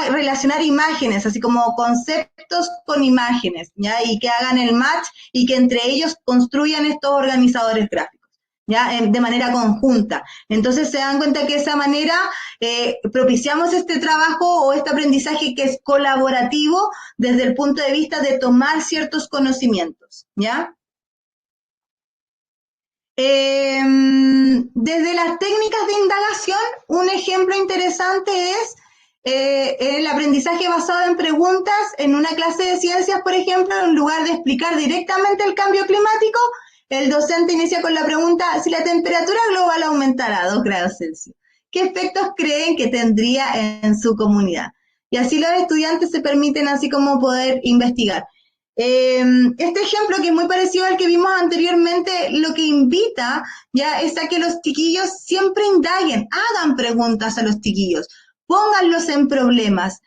relacionar imágenes, así como conceptos con imágenes, ¿ya? Y que hagan el match y que entre ellos construyan estos organizadores gráficos, ¿ya? De manera conjunta. Entonces se dan cuenta que de esa manera propiciamos este trabajo o este aprendizaje que es colaborativo desde el punto de vista de tomar ciertos conocimientos, ¿ya? Desde las técnicas de indagación, un ejemplo interesante es el aprendizaje basado en preguntas en una clase de ciencias, por ejemplo, en lugar de explicar directamente el cambio climático, el docente inicia con la pregunta: si la temperatura global aumentara a 2 grados Celsius, ¿qué efectos creen que tendría en su comunidad? Y así los estudiantes se permiten así como poder investigar. Este ejemplo, que es muy parecido al que vimos anteriormente, lo que invita ya es a que los chiquillos siempre indaguen, hagan preguntas a los chiquillos, pónganlos en problemas,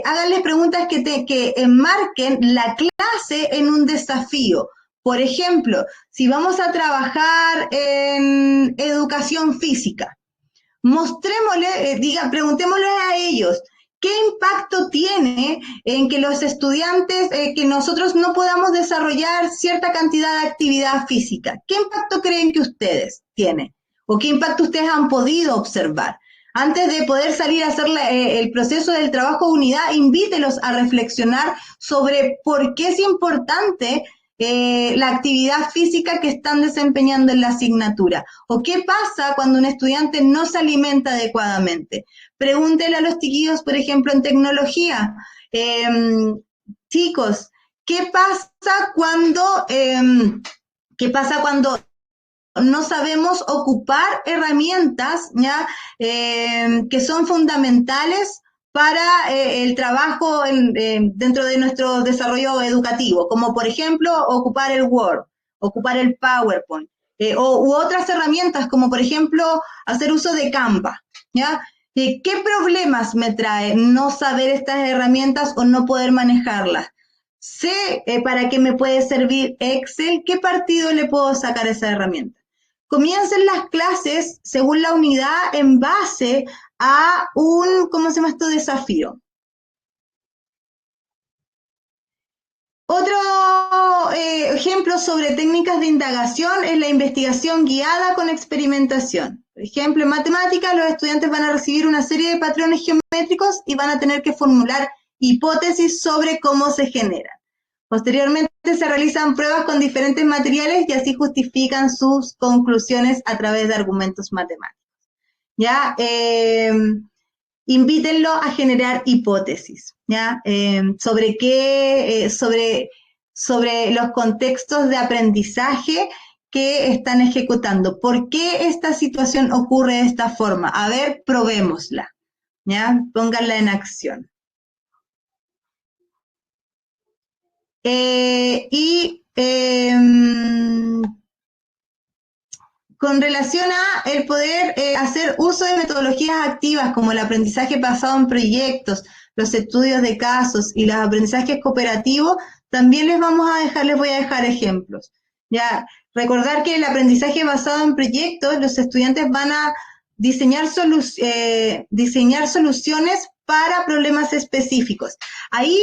háganles preguntas que enmarquen la clase en un desafío. Por ejemplo, si vamos a trabajar en educación física, mostrémosle, preguntémosle a ellos, ¿qué impacto tiene en que los estudiantes, que nosotros no podamos desarrollar cierta cantidad de actividad física? ¿Qué impacto creen que ustedes tienen? ¿O qué impacto ustedes han podido observar? Antes de poder salir a hacer el proceso del trabajo de unidad, invítelos a reflexionar sobre por qué es importante la actividad física que están desempeñando en la asignatura. ¿O qué pasa cuando un estudiante no se alimenta adecuadamente? Pregúntele a los chiquillos, por ejemplo, en tecnología, chicos, ¿qué pasa cuando no sabemos ocupar herramientas, ¿ya? Que son fundamentales para el trabajo dentro de nuestro desarrollo educativo, como por ejemplo ocupar el Word, ocupar el PowerPoint, u otras herramientas como por ejemplo hacer uso de Canva, ¿ya? ¿Qué problemas me trae no saber estas herramientas o no poder manejarlas? Sé para qué me puede servir Excel, qué partido le puedo sacar a esa herramienta. Comiencen las clases según la unidad en base a un, ¿cómo se llama esto? Desafío. Otro ejemplo sobre técnicas de indagación es la investigación guiada con experimentación. Por ejemplo, en matemáticas los estudiantes van a recibir una serie de patrones geométricos y van a tener que formular hipótesis sobre cómo se generan. Posteriormente se realizan pruebas con diferentes materiales y así justifican sus conclusiones a través de argumentos matemáticos. ¿Ya? Invítenlo a generar hipótesis, ¿ya? Sobre qué, sobre los contextos de aprendizaje que están ejecutando. ¿Por qué esta situación ocurre de esta forma? A ver, probémosla, ¿ya? Pónganla en acción. Con relación a el poder hacer uso de metodologías activas como el aprendizaje basado en proyectos, los estudios de casos y los aprendizajes cooperativos, también les voy a dejar ejemplos. Ya, recordar que el aprendizaje basado en proyectos, los estudiantes van a diseñar soluciones para problemas específicos. Ahí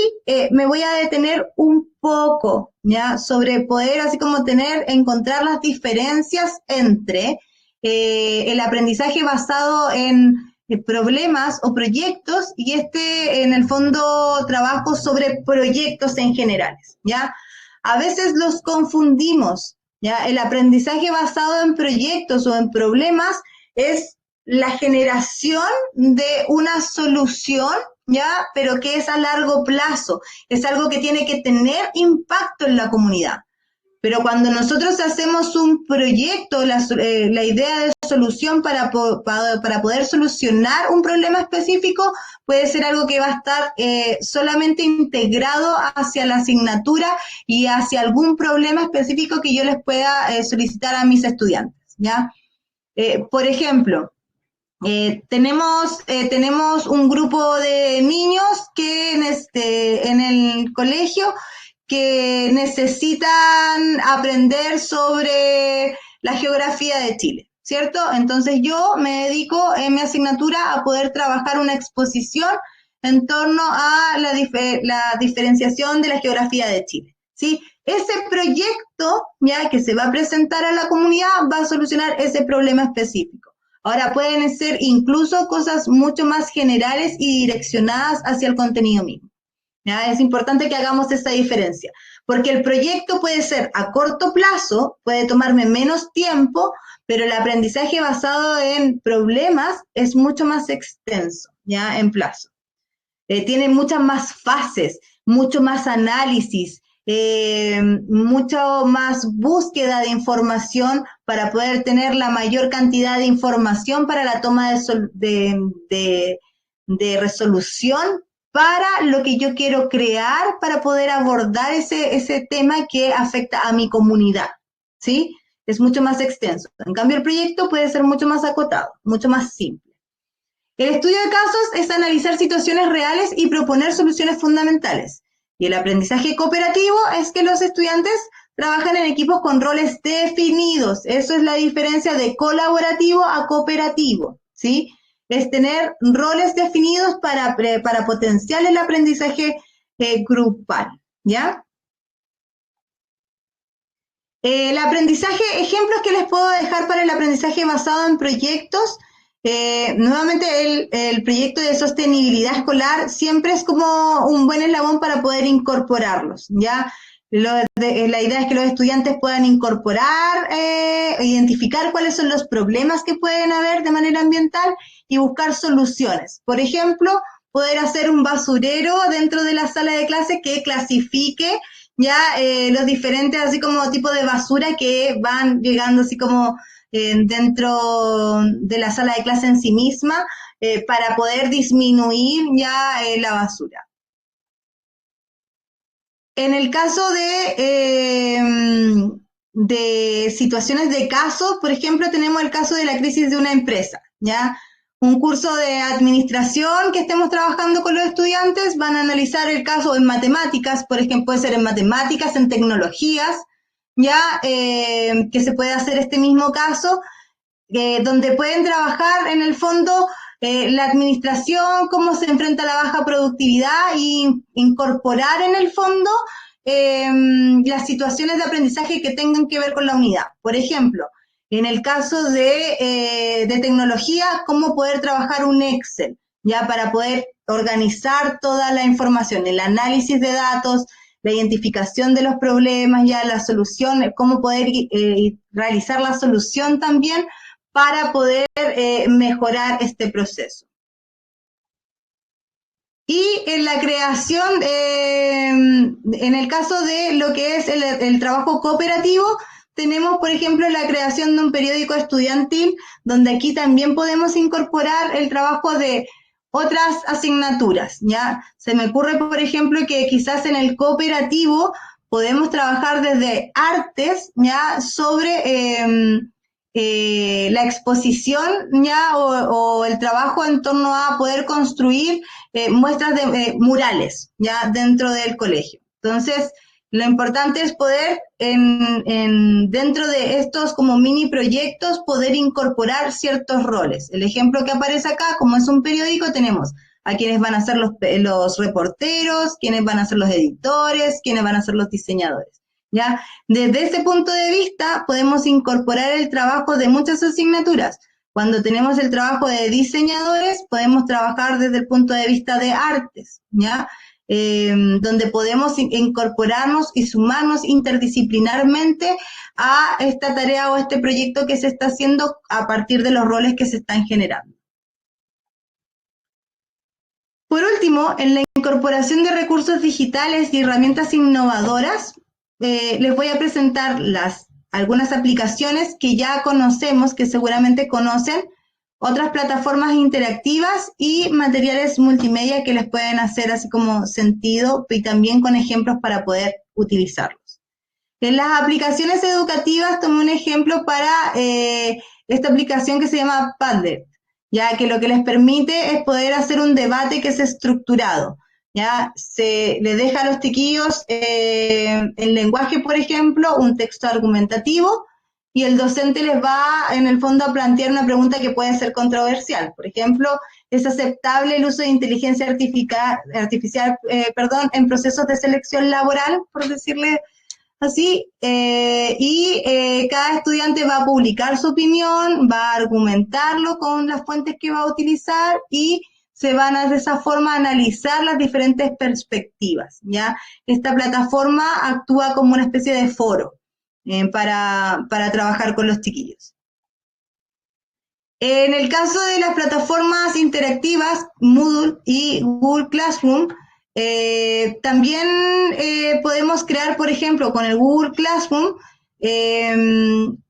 me voy a detener un poco, ¿ya? Sobre poder así como encontrar las diferencias entre el aprendizaje basado en problemas o proyectos y en el fondo, trabajo sobre proyectos en generales, ¿ya? A veces los confundimos, ¿ya? El aprendizaje basado en proyectos o en problemas es la generación de una solución, ¿ya? Pero que es a largo plazo, es algo que tiene que tener impacto en la comunidad. Pero cuando nosotros hacemos un proyecto, la idea de solución para poder solucionar un problema específico puede ser algo que va a estar solamente integrado hacia la asignatura y hacia algún problema específico que yo les pueda solicitar a mis estudiantes, ¿ya? Por ejemplo, tenemos un grupo de niños que en el colegio que necesitan aprender sobre la geografía de Chile, ¿cierto? Entonces yo me dedico en mi asignatura a poder trabajar una exposición en torno a la diferenciación de la geografía de Chile, ¿sí? Ese proyecto, ya que se va a presentar a la comunidad, va a solucionar ese problema específico. Ahora, pueden ser incluso cosas mucho más generales y direccionadas hacia el contenido mismo. ¿Ya? Es importante que hagamos esa diferencia, porque el proyecto puede ser a corto plazo, puede tomarme menos tiempo, pero el aprendizaje basado en problemas es mucho más extenso, ¿ya? En plazo. Tiene muchas más fases, mucho más análisis, mucho más búsqueda de información para poder tener la mayor cantidad de información para la toma de resolución para lo que yo quiero crear para poder abordar ese tema que afecta a mi comunidad, ¿sí? Es mucho más extenso. En cambio, el proyecto puede ser mucho más acotado, mucho más simple. El estudio de casos es analizar situaciones reales y proponer soluciones fundamentales. Y el aprendizaje cooperativo es que los estudiantes trabajan en equipos con roles definidos. Eso es la diferencia de colaborativo a cooperativo, ¿sí? Es tener roles definidos para potenciar el aprendizaje grupal, ¿ya? El aprendizaje, ejemplos que les puedo dejar para el aprendizaje basado en proyectos. Nuevamente el proyecto de sostenibilidad escolar siempre es como un buen eslabón para poder incorporarlos, ¿ya? La idea es que los estudiantes puedan incorporar, identificar cuáles son los problemas que pueden haber de manera ambiental y buscar soluciones. Por ejemplo, poder hacer un basurero dentro de la sala de clase que clasifique ya los diferentes así como tipos de basura que van llegando así como dentro de la sala de clase en sí misma para poder disminuir ya la basura. En el caso de situaciones de caso, por ejemplo, tenemos el caso de la crisis de una empresa, ¿ya? Un curso de administración que estemos trabajando con los estudiantes van a analizar el caso en matemáticas, por ejemplo, puede ser en matemáticas, en tecnologías, ya que se puede hacer este mismo caso, donde pueden trabajar en el fondo la administración, cómo se enfrenta a la baja productividad y incorporar en el fondo las situaciones de aprendizaje que tengan que ver con la unidad. Por ejemplo, en el caso de tecnología, cómo poder trabajar un Excel, ya para poder organizar toda la información, el análisis de datos, la identificación de los problemas, ya la solución, cómo poder realizar la solución también para poder mejorar este proceso. Y en la creación, en el caso de lo que es el trabajo cooperativo, tenemos, por ejemplo, la creación de un periódico estudiantil, donde aquí también podemos incorporar el trabajo de otras asignaturas, ¿ya? Se me ocurre, por ejemplo, que quizás en el cooperativo podemos trabajar desde artes, ¿ya? Sobre la exposición, ¿ya? O el trabajo en torno a poder construir muestras de murales, ¿ya? Dentro del colegio. Entonces, lo importante es poder, dentro de estos como mini proyectos, poder incorporar ciertos roles. El ejemplo que aparece acá, como es un periódico, tenemos a quiénes van a ser los reporteros, quiénes van a ser los editores, quiénes van a ser los diseñadores. ¿Ya? Desde ese punto de vista podemos incorporar el trabajo de muchas asignaturas. Cuando tenemos el trabajo de diseñadores, podemos trabajar desde el punto de vista de artes, ¿ya? Donde podemos incorporarnos y sumarnos interdisciplinarmente a esta tarea o este proyecto que se está haciendo a partir de los roles que se están generando. Por último, en la incorporación de recursos digitales y herramientas innovadoras, les voy a presentar algunas aplicaciones que ya conocemos, que seguramente conocen, otras plataformas interactivas y materiales multimedia que les pueden hacer así como sentido y también con ejemplos para poder utilizarlos. En las aplicaciones educativas tomé un ejemplo para esta aplicación que se llama Padlet, ya que lo que les permite es poder hacer un debate que es estructurado. ¿Ya? Se le deja a los chiquillos en lenguaje, por ejemplo, un texto argumentativo y el docente les va, en el fondo, a plantear una pregunta que puede ser controversial. Por ejemplo, ¿es aceptable el uso de inteligencia artificial en procesos de selección laboral, por decirle así? Cada estudiante va a publicar su opinión, va a argumentarlo con las fuentes que va a utilizar y se van de esa forma a analizar las diferentes perspectivas, ¿ya? Esta plataforma actúa como una especie de foro para trabajar con los chiquillos. En el caso de las plataformas interactivas, Moodle y Google Classroom, también podemos crear, por ejemplo, con el Google Classroom,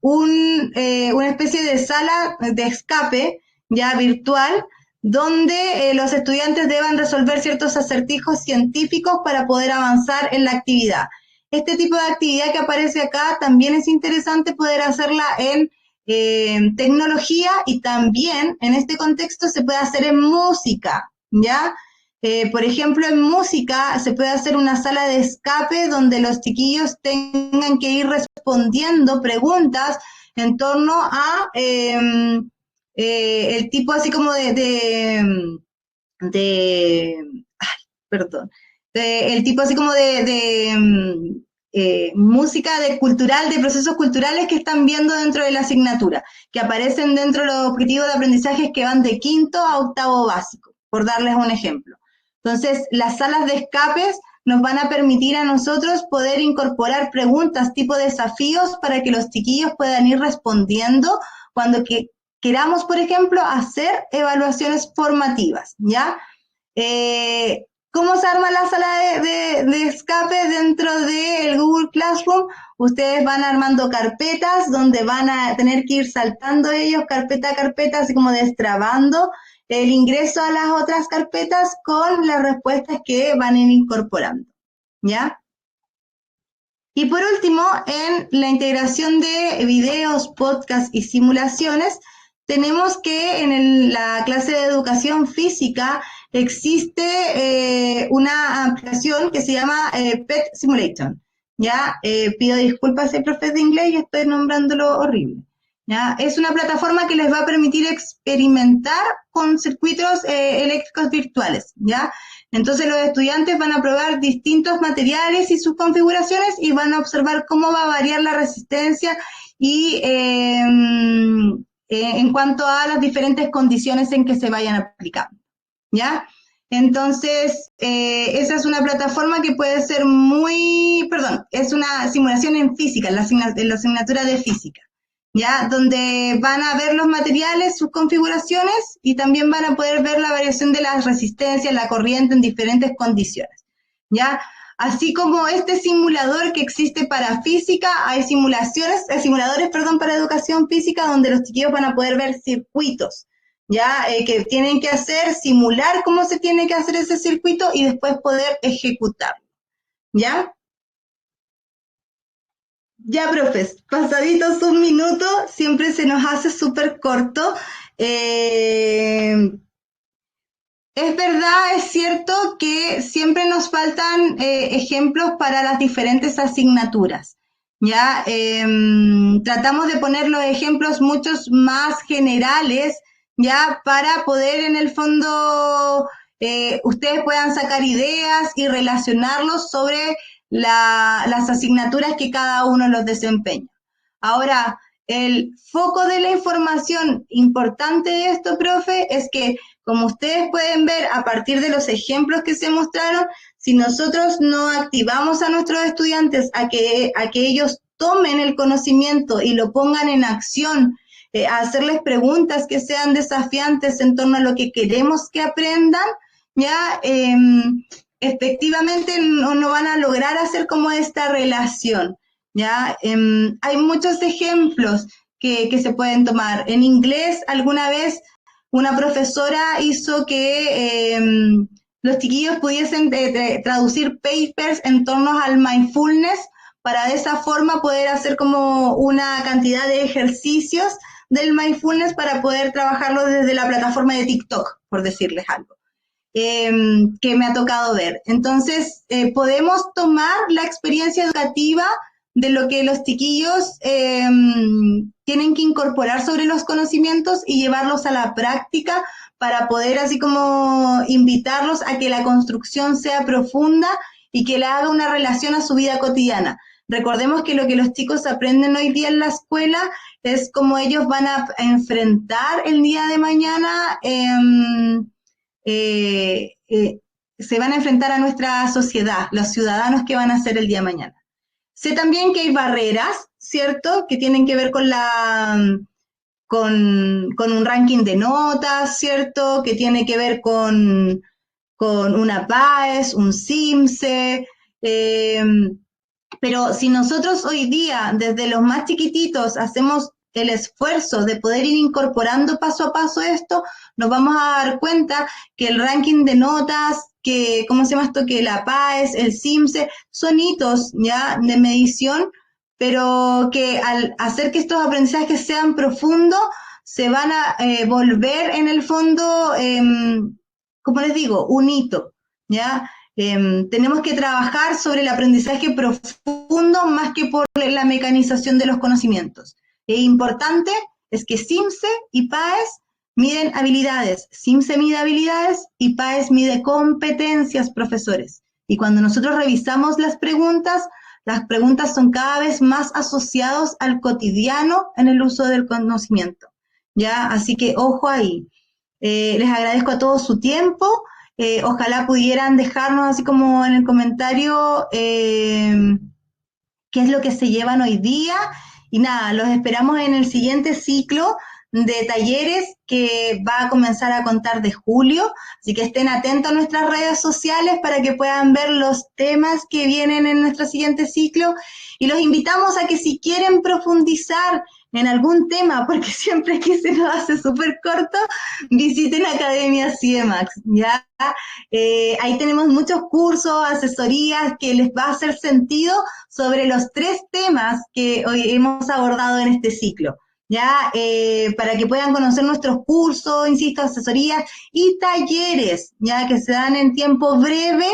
una especie de sala de escape ya virtual, donde los estudiantes deban resolver ciertos acertijos científicos para poder avanzar en la actividad. Este tipo de actividad que aparece acá también es interesante poder hacerla en tecnología y también en este contexto se puede hacer en música, ¿ya? Por ejemplo, en música se puede hacer una sala de escape donde los chiquillos tengan que ir respondiendo preguntas en torno a el tipo así como el tipo así como música cultural, de procesos culturales que están viendo dentro de la asignatura, que aparecen dentro de los objetivos de aprendizaje que van de quinto a octavo básico, por darles un ejemplo. Entonces, las salas de escapes nos van a permitir a nosotros poder incorporar preguntas tipo desafíos para que los chiquillos puedan ir respondiendo cuando queramos, por ejemplo, hacer evaluaciones formativas, ¿ya? ¿Cómo se arma la sala de escape dentro del Google Classroom? Ustedes van armando carpetas donde van a tener que ir saltando ellos carpeta a carpeta, así como destrabando el ingreso a las otras carpetas con las respuestas que van a ir incorporando, ¿ya? Y por último, en la integración de videos, podcasts y simulaciones, tenemos que en la clase de educación física existe una aplicación que se llama Pet Simulation. ¿Ya? Pido disculpas si hay profes de inglés y estoy nombrándolo horrible. ¿Ya? Es una plataforma que les va a permitir experimentar con circuitos eléctricos virtuales. ¿Ya? Entonces los estudiantes van a probar distintos materiales y sus configuraciones y van a observar cómo va a variar la resistencia y en cuanto a las diferentes condiciones en que se vayan aplicando, ¿ya? Entonces, esa es una plataforma que puede ser es una simulación en física, en la asignatura de física, ¿ya? Donde van a ver los materiales, sus configuraciones y también van a poder ver la variación de las resistencias, la corriente en diferentes condiciones, ¿ya? Así como este simulador que existe para física, hay simuladores para educación física donde los chiquillos van a poder ver circuitos, ¿ya? Que tienen que simular cómo se tiene que hacer ese circuito y después poder ejecutarlo, ¿ya? Ya, profes, pasaditos un minuto, siempre se nos hace súper corto. Es verdad, es cierto que siempre nos faltan ejemplos para las diferentes asignaturas, ¿ya? Tratamos de poner los ejemplos muchos más generales, ¿ya? Para poder en el fondo ustedes puedan sacar ideas y relacionarlos sobre las asignaturas que cada uno los desempeña. Ahora, el foco de la información importante de esto, profe, es que, como ustedes pueden ver a partir de los ejemplos que se mostraron, si nosotros no activamos a nuestros estudiantes a que ellos tomen el conocimiento y lo pongan en acción, a hacerles preguntas que sean desafiantes en torno a lo que queremos que aprendan, ya efectivamente no van a lograr hacer como esta relación. ¿Ya? Hay muchos ejemplos que se pueden tomar. En inglés, alguna vez una profesora hizo que los chiquillos pudiesen traducir papers en torno al mindfulness para de esa forma poder hacer como una cantidad de ejercicios del mindfulness para poder trabajarlo desde la plataforma de TikTok, por decirles algo. Que me ha tocado ver. Entonces, podemos tomar la experiencia educativa de lo que los chiquillos tienen que incorporar sobre los conocimientos y llevarlos a la práctica para poder así como invitarlos a que la construcción sea profunda y que le haga una relación a su vida cotidiana. Recordemos que lo que los chicos aprenden hoy día en la escuela es cómo ellos van a enfrentar el día de mañana, se van a enfrentar a nuestra sociedad, los ciudadanos que van a ser el día de mañana. Sé también que hay barreras, ¿cierto?, que tienen que ver con un ranking de notas, ¿cierto?, que tiene que ver con una PAES, un CIMSE, pero si nosotros hoy día, desde los más chiquititos, hacemos el esfuerzo de poder ir incorporando paso a paso esto, nos vamos a dar cuenta que el ranking de notas, que, ¿cómo se llama esto?, que la PAES, el CIMSE, son hitos ya de medición, pero que al hacer que estos aprendizajes sean profundos, se van a volver en el fondo, como les digo, un hito, ¿ya? Tenemos que trabajar sobre el aprendizaje profundo más que por la mecanización de los conocimientos. Importante es que CIMSE y PAES miden habilidades. CIMSE mide habilidades y PAES mide competencias, profesores. Y cuando nosotros revisamos las preguntas son cada vez más asociadas al cotidiano en el uso del conocimiento, ¿ya? Así que ojo ahí. Les agradezco a todos su tiempo. Ojalá pudieran dejarnos así como en el comentario qué es lo que se llevan hoy día. Y nada, los esperamos en el siguiente ciclo de talleres que va a comenzar a contar de julio, así que estén atentos a nuestras redes sociales para que puedan ver los temas que vienen en nuestro siguiente ciclo, y los invitamos a que si quieren profundizar en algún tema, porque siempre que se nos hace súper corto, visiten Academia CIEMAX, ¿ya? Ahí tenemos muchos cursos, asesorías que les va a hacer sentido sobre los 3 temas que hoy hemos abordado en este ciclo, ¿ya? Para que puedan conocer nuestros cursos, insisto, asesorías y talleres, ¿ya? Que se dan en tiempo breve,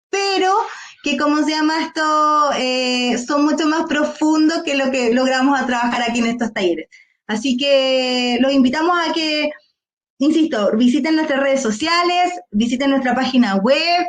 pero que, ¿cómo se llama esto? Son mucho más profundos que lo que logramos a trabajar aquí en estos talleres. Así que los invitamos a que, insisto, visiten nuestras redes sociales, visiten nuestra página web,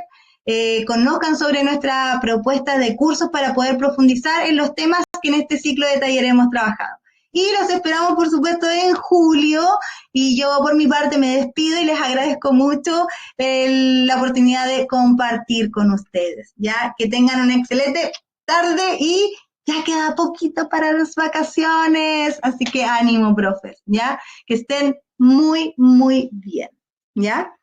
conozcan sobre nuestra propuesta de cursos para poder profundizar en los temas que en este ciclo de taller hemos trabajado. Y los esperamos, por supuesto, en julio, y yo por mi parte me despido y les agradezco mucho la oportunidad de compartir con ustedes, ya que tengan una excelente tarde y ya queda poquito para las vacaciones, así que ánimo, profes, ya que estén muy, muy bien, ¿ya?